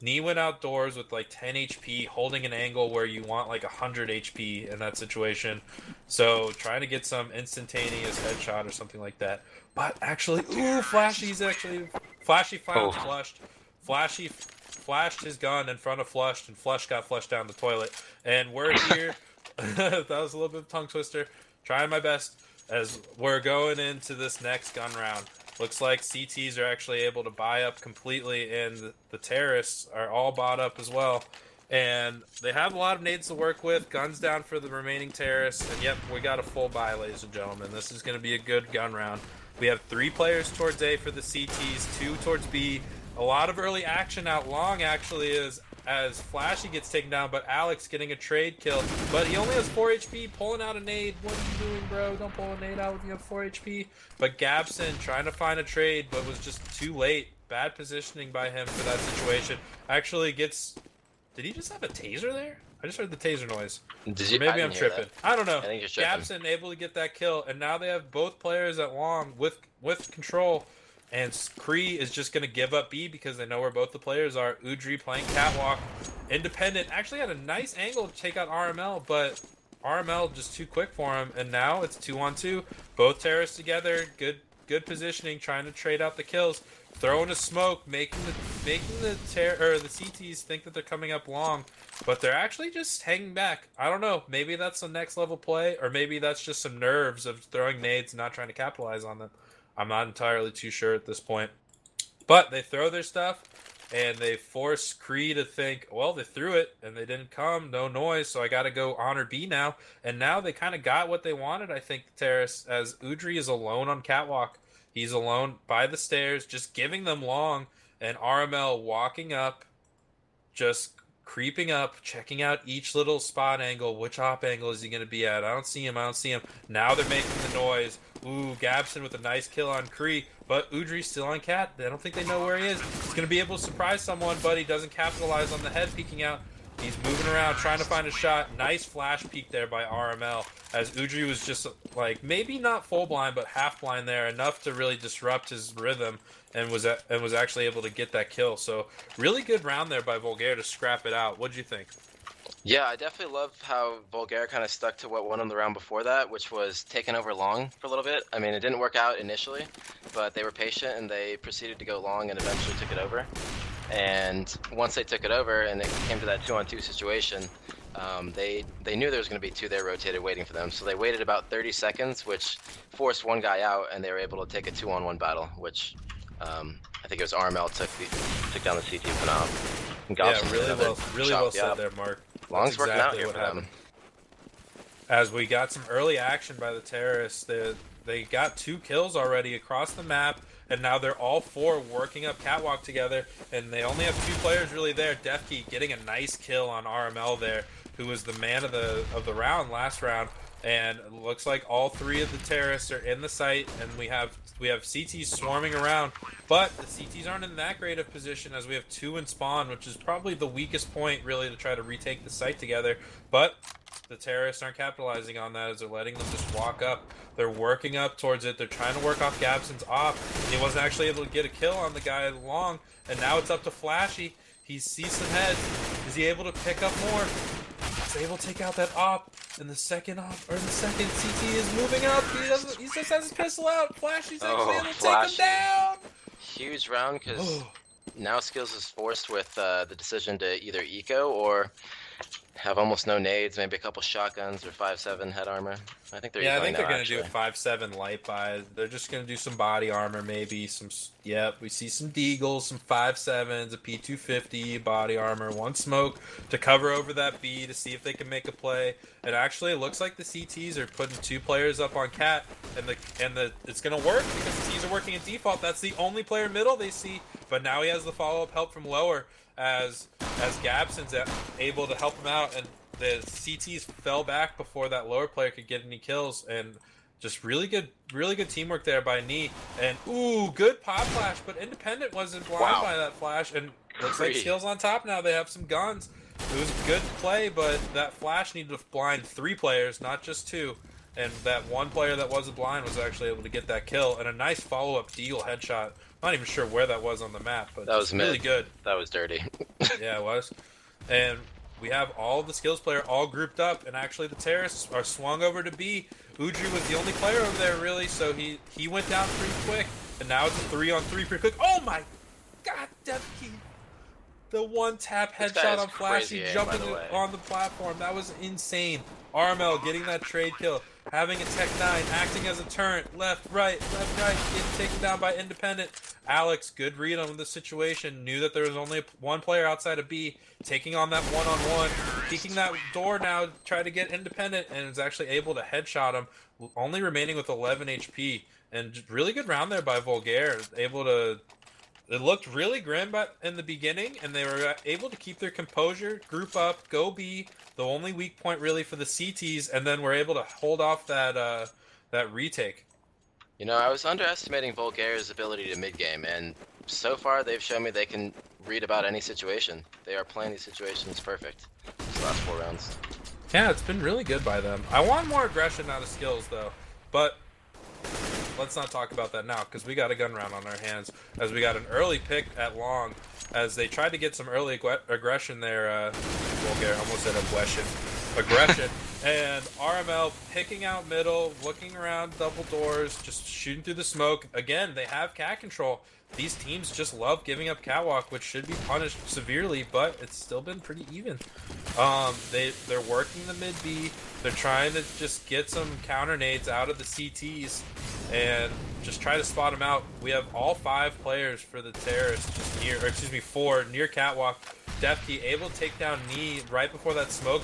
Knee went outdoors with like 10 HP, holding an angle where you want like 100 HP in that situation. So trying to get some instantaneous headshot or something like that. But actually, ooh, Flashy finally flushed. Flashy flashed his gun in front of Flushed, and Flush got flushed down the toilet. And we're here. That was a little bit of a tongue twister. Trying my best as we're going into this next gun round. Looks like CTs are actually able to buy up completely, and the terrorists are all bought up as well. And they have a lot of nades to work with. Guns down for the remaining terrorists. And yep, we got a full buy, ladies and gentlemen. This is going to be a good gun round. We have 3 players towards A for the CTs, 2 towards B. A lot of early action out long, actually, is as Flashy gets taken down, but Alex getting a trade kill. But he only has 4 HP, pulling out a nade. What are you doing, bro? Don't pull a nade out when you have 4 HP. But Gabson trying to find a trade, but was just too late. Bad positioning by him for that situation. Actually gets... Did he just have a taser there? I just heard the taser noise. Maybe I'm tripping. I don't know. I think you're tripping. Gabson able to get that kill, and now they have both players at long with control. And Cree is just going to give up B because they know where both the players are. Udry playing catwalk. Independent actually had a nice angle to take out RML, but RML just too quick for him. And now it's 2-on-2. Both terrorists together. Good positioning, trying to trade out the kills. Throwing a smoke, making the CTs think that they're coming up long, but they're actually just hanging back. I don't know. Maybe that's the next level play, or maybe that's just some nerves of throwing nades and not trying to capitalize on them. I'm not entirely too sure at this point. But they throw their stuff, and they force Cree to think, well, they threw it, and they didn't come, no noise, so I got to go honor B now. And now they kind of got what they wanted, I think, the terrorists, as Udry is alone on catwalk. He's alone by the stairs, just giving them long, and RML walking up, just creeping up, checking out each little spot angle. Which op angle is he going to be at? I don't see him. Now they're making the noise. Ooh, Gabson with a nice kill on Cree, but Udry's still on cat. I don't think they know where he is. He's going to be able to surprise someone, but he doesn't capitalize on the head peeking out. He's moving around, trying to find a shot. Nice flash peek there by RML, as Udry was just, like, maybe not full blind, but half blind there, enough to really disrupt his rhythm, and was actually able to get that kill. So, really good round there by Volgare to scrap it out. What'd you think? Yeah, I definitely love how Volgare kind of stuck to what won him the round before that, which was taking over long for a little bit. I mean, it didn't work out initially, but they were patient, and they proceeded to go long and eventually took it over. And once they took it over and it came to that 2-on-2 situation, they knew there was going to be 2 there rotated waiting for them. So they waited about 30 seconds, which forced one guy out, and they were able to take a 2-on-1 battle, which I think it was RML took down the CT Panam. Gobs Yeah, really another really chop, well said yeah. there, Mark. Long's That's working out exactly here what for happened. them. As we got some early action by the terrorists, they got 2 kills already across the map, and now they're all 4 working up catwalk together, and they only have 2 players really there. Defkey getting a nice kill on RML there, who was the man of the round last round, and it looks like all 3 of the terrorists are in the site, and we have CTs swarming around, but the CTs aren't in that great of position as we have 2 in spawn, which is probably the weakest point really to try to retake the site together, but the terrorists aren't capitalizing on that as they're letting them just walk up. They're working up towards it. They're trying to work off Gabson's op. He wasn't actually able to get a kill on the guy long, and now it's up to Flashy. He sees some heads. Is he able to pick up more? He's able to take out that op, and the second CT is moving up. He just has his pistol out. Flashy's actually able to take him down. Huge round because now Skillz is forced with the decision to either eco or have almost no nades, maybe a couple shotguns or 5.7 head armor. I think they're I think they're going gonna do a 5.7 light buy. They're just gonna do some body armor, maybe some. Yep, we see some deagles, some 5.7s, a P250 body armor, 1 smoke to cover over that B to see if they can make a play. And actually, it looks like the CTs are putting 2 players up on Cat, and it's gonna work because the T's are working in default. That's the only player middle they see, but now he has the follow-up help from lower as Gabson's able to help him out, and the CTs fell back before that lower player could get any kills, and just really good teamwork there by Nee. And ooh, good pop flash, but Independent wasn't blind by that flash, and looks like Skillz on top now. They have some guns. It was a good play, but that flash needed to blind 3 players, not just 2. And that 1 player that wasn't blind was actually able to get that kill, and a nice follow-up deagle headshot. I'm not even sure where that was on the map, but that was really good. That was dirty. Yeah, it was. And we have all the Skillz player all grouped up, and actually the terrorists are swung over to B. Udru was the only player over there, really, so he went down pretty quick, and now it's a 3-on-3 pretty quick. Oh my god, Defkey! The 1-tap headshot on Flashy jumping on the platform. That was insane. RML getting that trade kill, having a Tech 9, acting as a turret, left, right, getting taken down by Independent. Alex, good read on the situation, knew that there was only 1 player outside of B, taking on that 1-on-1, peeking that door now, try to get Independent, and is actually able to headshot him, only remaining with 11 HP. And really good round there by Volgare, able to... It looked really grim in the beginning, and they were able to keep their composure, group up, go B, the only weak point really for the CTs, and then were able to hold off that retake. You know, I was underestimating Volgare's ability to mid-game, and so far they've shown me they can read about any situation. They are playing these situations perfect these last 4 rounds. Yeah, it's been really good by them. I want more aggression out of Skillz, though, but... let's not talk about that now, because we got a gun round on our hands, as we got an early pick at long, as they tried to get some early aggression there, Volgare almost said aggression, and RML picking out middle, looking around double doors, just shooting through the smoke. Again, they have cat control. These teams just love giving up catwalk, which should be punished severely, but it's still been pretty even. They're working the mid B. They're trying to just get some counter nades out of the CTs and just try to spot them out. We have all 5 players for the terrorists just 4 near catwalk. Defkey able to take down Nee right before that smoke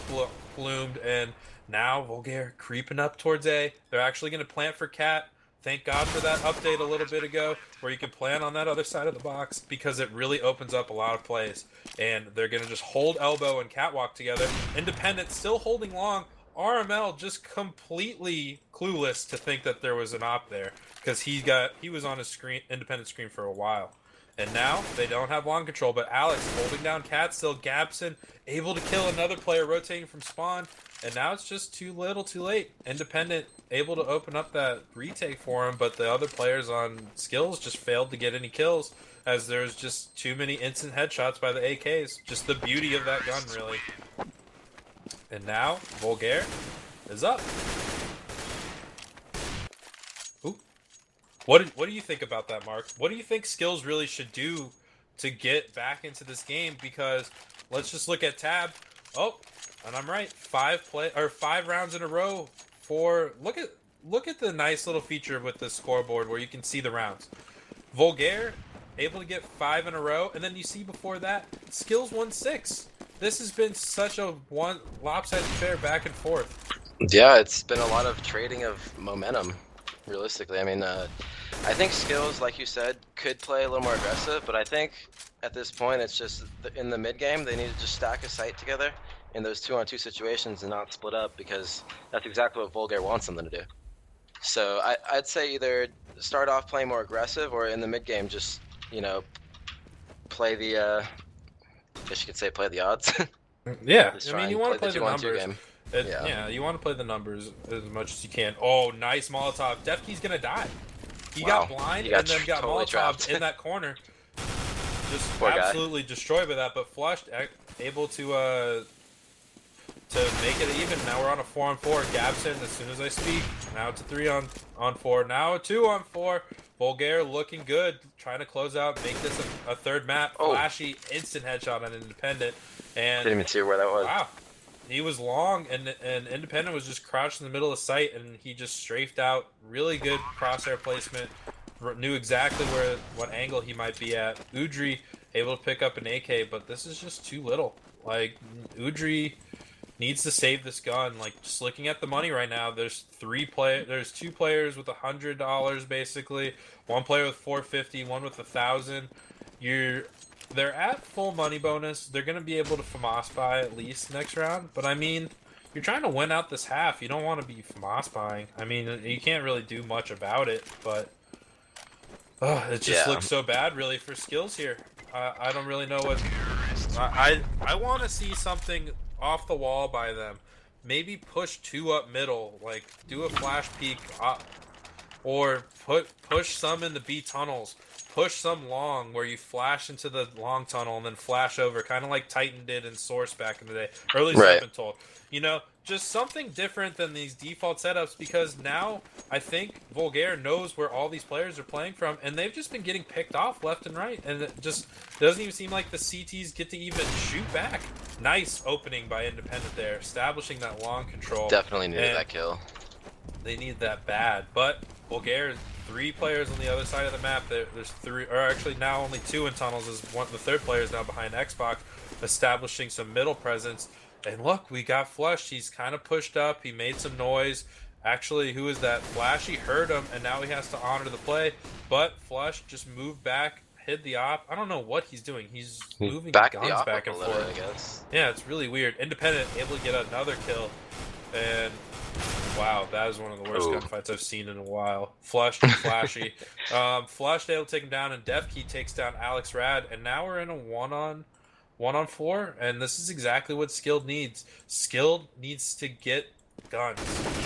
bloomed, and now Volgare creeping up towards A. They're actually going to plant for cat. Thank God for that update a little bit ago where you can plan on that other side of the box, because it really opens up a lot of plays. And they're going to just hold elbow and catwalk together. Independent still holding long. RML just completely clueless to think that there was an op there, because he was on his screen, Independent screen, for a while. And now they don't have long control, but Alex holding down Cat still. Gabson able to kill another player rotating from spawn, and now it's just too little too late. Independent able to open up that retake for him, but the other players on Skillz just failed to get any kills, as there's just too many instant headshots by the AKs. Just the beauty of that gun, really. And now Volgare is up. Ooh. What do you think about that, Mark? What do you think Skillz really should do to get back into this game? Because let's just look at tab. Oh, and I'm right. 5 rounds in a row for look at the nice little feature with the scoreboard where you can see the rounds. Volgare able to get 5 in a row, and then you see before that, Skillz won 6. This has been such a lopsided affair back and forth. Yeah, it's been a lot of trading of momentum, realistically. I mean, I think Skillz, like you said, could play a little more aggressive, but I think at this point it's just in the mid game they need to just stack a site together in those 2-on-2 situations and not split up, because that's exactly what Volgare wants them to do. So I'd say either start off playing more aggressive, or in the mid game just, you know, play the I guess you could say play the odds. Yeah, Just I try mean, and you want to play play the the 2-on-2 numbers. game. Yeah. Yeah. You want to play the numbers as much as you can. Oh, nice Molotov. Defkey's gonna die. He got blind and then got totally Molotov trapped. in that corner. Just Poor guy. absolutely destroyed by that, but flushed, able to make it even. Now we're on a 4-on-4. Gabson, as soon as I speak, now it's a 3-on-4. Now a 2-on-4. Volgare looking good, trying to close out, make this a third map. Oh. Flashy, instant headshot on Independent. And Didn't even see where that was. wow, he was long, and Independent was just crouched in the middle of sight, and he just strafed out. Really good crosshair placement. Knew exactly what angle he might be at. Udry able to pick up an AK, but this is just too little. Like, Udry needs to save this gun. Like, just looking at the money right now, there's there's 2 players with $100 basically, 1 player with 450, 1 with 1,000. They're at full money bonus. They're gonna be able to FAMAS buy at least next round. But I mean, you're trying to win out this half. You don't want to be FAMAS buying. I mean, you can't really do much about it. But it just looks so bad, really, for Skillz here. I don't really know what. I want to see something off the wall by them. Maybe push 2 up middle, like do a flash peek up, or push some in the B tunnels. Push some long where you flash into the long tunnel and then flash over, kind of like Titan did in Source back in the day. Or at least I've been told. You know, just something different than these default setups, because now I think Volgare knows where all these players are playing from, and they've just been getting picked off left and right, and it doesn't even seem like the CTs get to even shoot back. Nice opening by Independent there, establishing that long control. Definitely needed that kill. They need that bad, but Volgare, 3 players on the other side of the map. There's 3, or actually now only 2 in tunnels. Is the third player is now behind Xbox, establishing some middle presence. And look, we got flushed. He's kind of pushed up. He made some noise. Actually, who is that? Flashy heard him, and now he has to honor the play. But Flush just moved back, hid the op. I don't know what he's doing. He's moving guns back and forth. I guess. Yeah, it's really weird. Independent able to get another kill, and wow, that is one of the worst gunfights I've seen in a while. Flushed and Flashy. Flushed able to take him down, and Defkey takes down Alex Rad, and now we're in a 1-on-4, and this is exactly what Skilled needs. Skilled needs to get guns.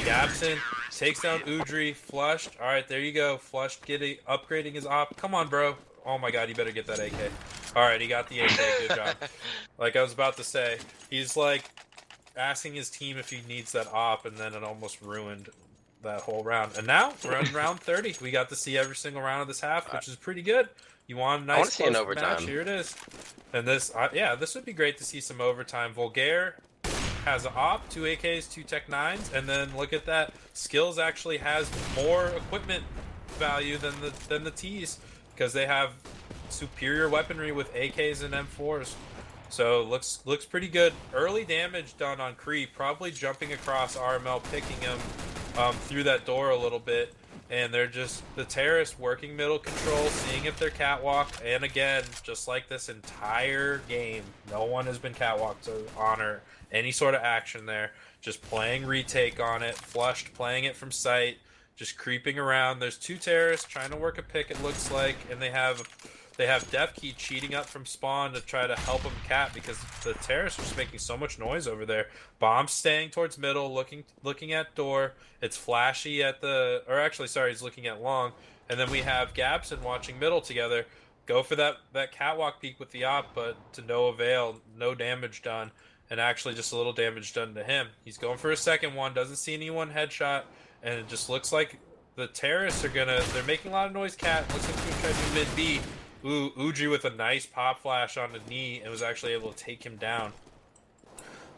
Gabson takes down Udry. Flushed. All right, there you go. Flushed upgrading his op. Come on, bro. Oh my god, you better get that AK. All right, he got the AK. Good job. Like I was about to say, he's like asking his team if he needs that op, and then it almost ruined that whole round. And now we're in round 30. We got to see every single round of this half, which is pretty good. You want a nice close match? Here it is. And this, this would be great to see some overtime. Volgare has an op, 2 AKs, 2 Tech 9s, and then look at that. Skillz actually has more equipment value than the T's, because they have superior weaponry with AKs and M4s. So looks pretty good. Early damage done on Kree, probably jumping across RML, picking him through that door a little bit. And they're just, the terrorists working middle control, seeing if they're catwalk. And again, just like this entire game, no one has been catwalked to honor any sort of action there. Just playing retake on it, flushed, playing it from sight, just creeping around. There's 2 terrorists trying to work a pick, it looks like, and they have Defkey cheating up from spawn to try to help him cat, because the terrorists are just making so much noise over there. Bomb staying towards middle, looking at door. It's Flashy at the, or actually, sorry, he's looking at long. And then we have Gabson watching middle together. Go for that catwalk peek with the op, but to no avail, no damage done. And actually just a little damage done to him. He's going for a second one, doesn't see anyone headshot, and it just looks like the terrorists are they're making a lot of noise, cat. Looks like they're trying to do mid B. Ooh, Uji with a nice pop flash on the knee and was actually able to take him down.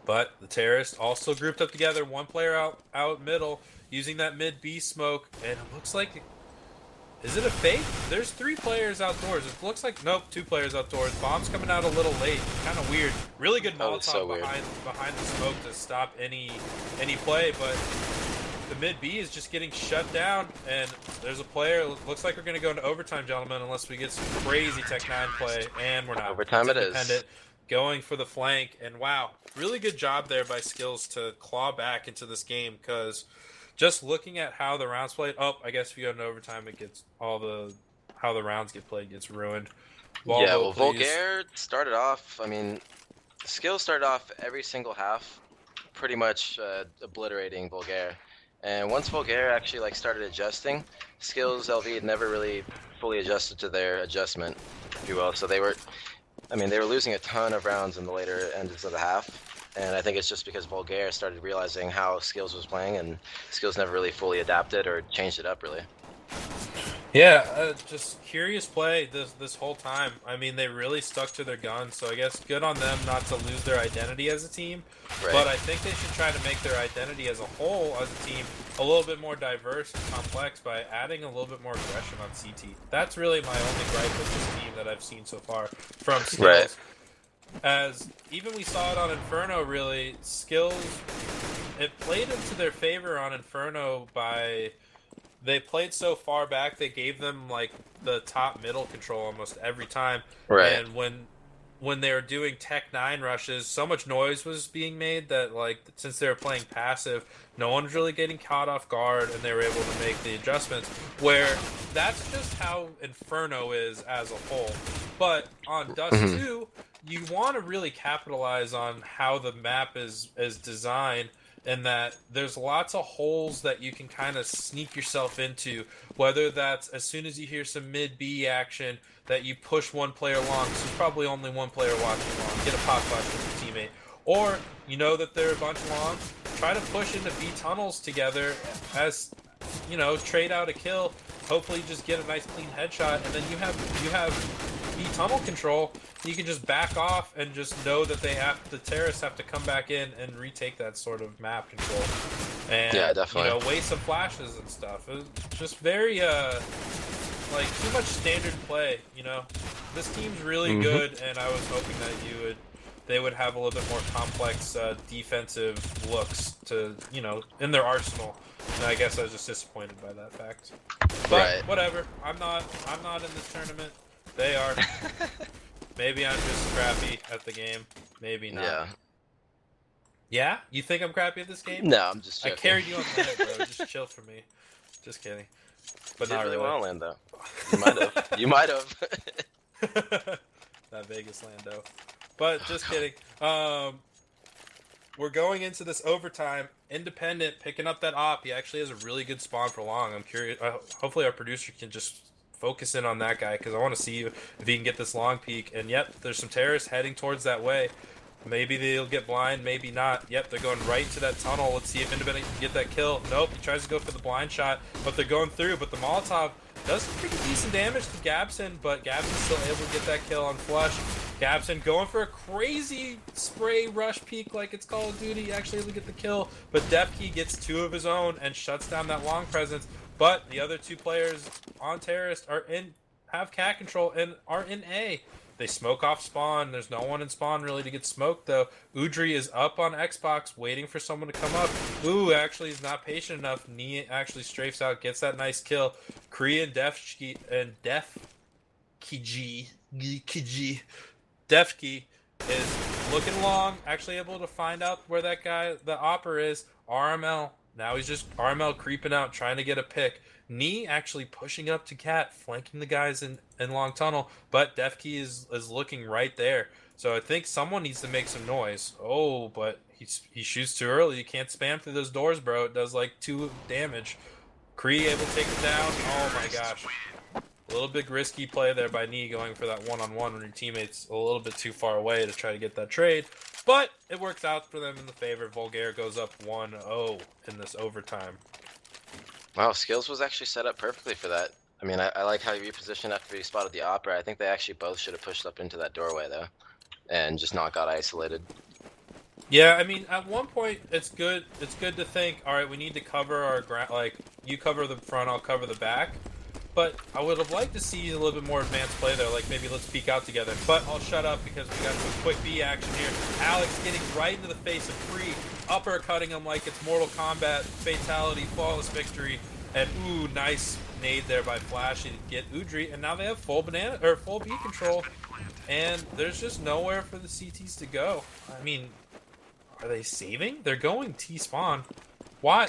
But the terrorists also grouped up together, 1 player out middle, using that mid B smoke, and it looks like Is it a fake? There's 3 players outdoors. It looks like, nope, 2 players outdoors. Bomb's coming out a little late. Kind of weird. Really good That was Molotov so weird. behind the smoke to stop any play, but the mid B is just getting shut down, and there's a player. Looks like we're going to go into overtime, gentlemen, unless we get some crazy Tech 9 play, and we're not. Overtime it is. Independent, going for the flank, and wow, really good job there by Skillz to claw back into this game, because just looking at how the rounds played, I guess if you go into overtime, it gets how the rounds get played gets ruined. Yeah, well, please. Volgare started off, I mean, Skillz started off every single half pretty much obliterating Volgare. And once Volgare actually like started adjusting, Skillz.LV had never really fully adjusted to their adjustment, if you will. So they were losing a ton of rounds in the later ends of the half. And I think it's just because Volgare started realizing how Skillz was playing, and Skillz never really fully adapted or changed it up, really. Yeah, just curious play this whole time. I mean, they really stuck to their guns, so I guess good on them not to lose their identity as a team. Right. But I think they should try to make their identity as a whole, as a team, a little bit more diverse and complex by adding a little bit more aggression on CT. That's really my only gripe with this team that I've seen so far from Skillz. Right. As even we saw it on Inferno, really, Skillz, it played into their favor on Inferno by... They played so far back, they gave them like the top middle control almost every time. Right. And when they were doing Tech 9 rushes, so much noise was being made that, like, since they were playing passive, no one was really getting caught off guard, and they were able to make the adjustments. Where that's just how Inferno is as a whole. But on Dust 2, you want to really capitalize on how the map is designed, and that there's lots of holes that you can kind of sneak yourself into, whether that's as soon as you hear some mid-B action that you push one player long, so there's probably only one player watching long, get a pop flash with your teammate. Or, you know that they're a bunch long, try to push into B tunnels together as, you know, trade out a kill, hopefully just get a nice clean headshot, and then you have B tunnel control. You can just back off and just know that the terrorists have to come back in and retake that sort of map control. And, yeah, definitely. You know, waste some flashes and stuff. It was just very, like, too much standard play, you know? This team's really good, and I was hoping that they would have a little bit more complex defensive looks to, you know, in their arsenal. And I guess I was just disappointed by that fact. But whatever. I'm not in this tournament. They are. Maybe I'm just crappy at the game. Maybe not. Yeah. Yeah? You think I'm crappy at this game? No, I'm just joking. I carried you on the head, bro. Just chill for me. Just kidding. But not really really. well, Lando. You might have. You might have. That Vegas Lando. But just kidding. We're going into this overtime. Independent picking up that op. He actually has a really good spawn for long. I'm curious. Hopefully our producer can just focus in on that guy, because I want to see if he can get this long peek. And yep, there's some terrorists heading towards that way. Maybe they'll get blind, maybe not. Yep, they're going right to that tunnel. Let's see if Independent can get that kill. Nope, he tries to go for the blind shot, but they're going through. But the Molotov does pretty decent damage to Gabson, but Gabson's still able to get that kill on Flush. Gabson going for a crazy spray rush peek like it's Call of Duty, actually able to get the kill. But Defkey gets 2 of his own and shuts down that long presence. But the other 2 players on Terrorist have cat control and are in A. They smoke off spawn. There's no one in spawn really to get smoked, though. Udry is up on Xbox waiting for someone to come up. Ooh, actually he's not patient enough. Nee actually strafes out, gets that nice kill. Korean Defkey is looking long, actually able to find out where that guy, the opper, is. RML. Now he's just RML creeping out, trying to get a pick. Nee actually pushing up to Cat, flanking the guys in long tunnel, but Defkey is looking right there. So I think someone needs to make some noise. Oh, but he shoots too early. You can't spam through those doors, bro. It does like 2 damage. Kree able to take him down. Oh my gosh. A little bit risky play there by Nee, going for that one-on-one when your teammate's a little bit too far away to try to get that trade. But it works out for them in the favor. Volgare goes up 1-0 in this overtime. Wow, Skillz was actually set up perfectly for that. I mean, I like how he repositioned after he spotted the opera. I think they actually both should have pushed up into that doorway, though, and just not got isolated. Yeah, I mean, at one point, it's good to think, all right, we need to cover our ground. Like, you cover the front, I'll cover the back. But I would have liked to see a little bit more advanced play there, like maybe let's peek out together. But I'll shut up because we got some quick B action here. Alex getting right into the face of Free, uppercutting him like it's Mortal Kombat, fatality, flawless victory, and ooh, nice nade there by Flashy to get Udry, and now they have full B control, and there's just nowhere for the CTs to go. I mean, are they saving? They're going T spawn. Why?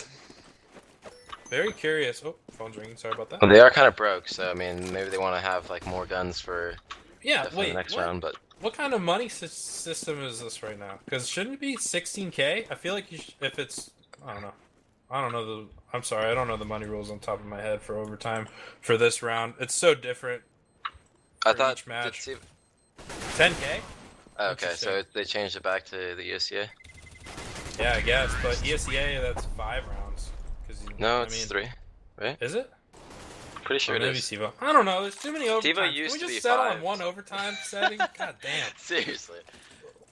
Very curious. Oh, phone's ringing. Sorry about that. Well, they are kind of broke, so I mean, maybe they want to have like more guns for the next round. But what kind of money system is this right now? Because shouldn't it be 16K? I feel like if it's, I don't know. I'm sorry, I don't know the money rules on top of my head for overtime for this round. It's so different. I thought each match. 10K. 10K? Okay, so they changed it back to the ESEA. Yeah, I guess, but ESEA that's 5 rounds. No, it's 3, right? Is it? Pretty sure it maybe is. TiVo. I don't know. There's too many overtimes. TiVo used Can we to just be settle 5. on one overtime setting? God damn. Seriously.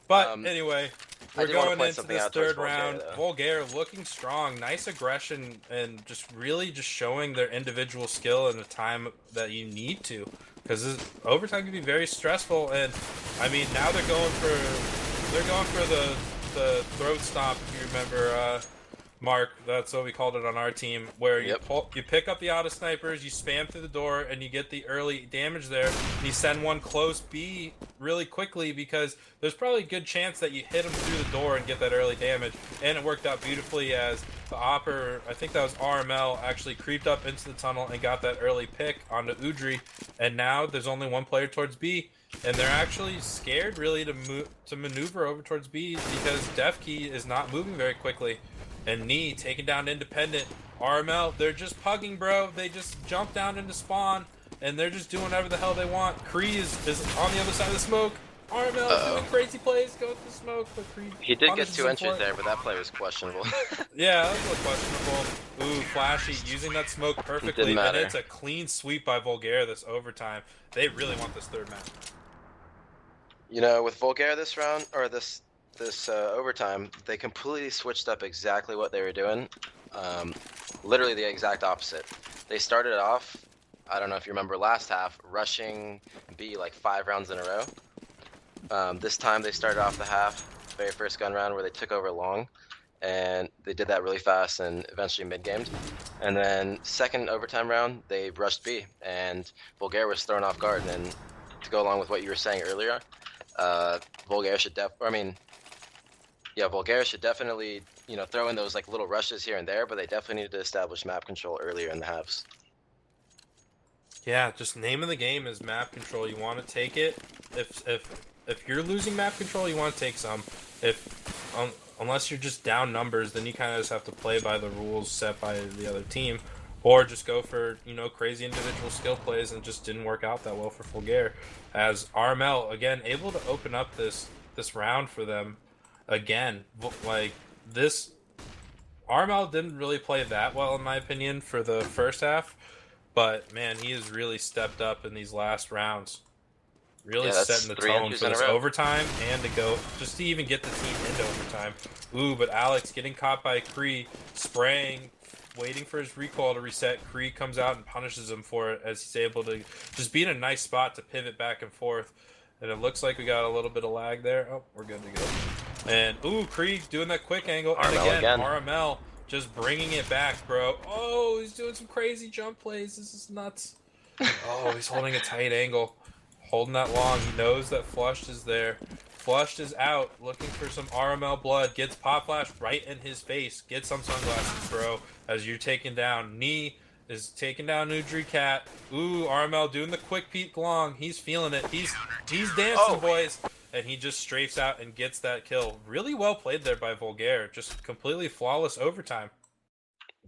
But anyway, we're going into this third round. Volgare, Volgare looking strong, nice aggression, and just really just showing their individual skill in the time that you need to. Because overtime can be very stressful, and I mean now they're going for the throat stomp. If you remember, Mark, that's what we called it on our team, where you pick up the auto snipers, you spam through the door, and you get the early damage there. And you send one close B really quickly because there's probably a good chance that you hit him through the door and get that early damage. And it worked out beautifully as the Opper, I think that was RML, actually creeped up into the tunnel and got that early pick onto Udry. And now there's only one player towards B. And they're actually scared really to maneuver over towards B because Defkey is not moving very quickly. And Knee taking down Independent. RML, they're just pugging, bro. They just jump down into spawn, and they're just doing whatever the hell they want. Kree is on the other side of the smoke. RML is doing crazy plays, going through smoke, but Kree he did get 2 entries there, but that play was questionable. Yeah, that was a little questionable. Ooh, Flashy using that smoke perfectly, and it's a clean sweep by Volgare this overtime. They really want this third match. You know, with Volgare this round, or this overtime, they completely switched up exactly what they were doing. Literally the exact opposite. They started off, I don't know if you remember last half, rushing B like 5 rounds in a row. This time they started off the half, very first gun round where they took over long, and they did that really fast and eventually mid-gamed. And then second overtime round, they rushed B, and Volgare was thrown off guard. And to go along with what you were saying earlier, Volgare should Volgare should definitely, throw in those like little rushes here and there, but they definitely need to establish map control earlier in the halves. Yeah, just name of the game is map control. You want to take it. If you're losing map control, you want to take some. Unless you're just down numbers, then you kind of just have to play by the rules set by the other team, or just go for crazy individual skill plays, and just didn't work out that well for Volgare. As RML again able to open up this round for them. Again, like this, RML didn't really play that well in my opinion for the first half, but man, he has really stepped up in these last rounds, really setting the tone for this overtime and to even get the team into overtime. Ooh, but Alex getting caught by Kree, spraying, waiting for his recoil to reset. Kree comes out and punishes him for it as he's able to just be in a nice spot to pivot back and forth. And it looks like we got a little bit of lag there. Oh, we're good to go. And, ooh, Kree doing that quick angle. And again, RML just bringing it back, bro. Oh, he's doing some crazy jump plays. This is nuts. Oh, he's holding a tight angle. Holding that long. He knows that Flushed is there. Flushed is out, looking for some RML blood. Gets pop flash right in his face. Get some sunglasses, bro, as you're taking down. Knee is taking down Udry Cat. Ooh, RML doing the quick peek long. He's feeling it. He's dancing, boys. And he just strafes out and gets that kill. Really well played there by Volgare. Just completely flawless overtime.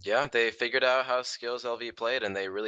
Yeah, they figured out how Skillz.LV played, and they really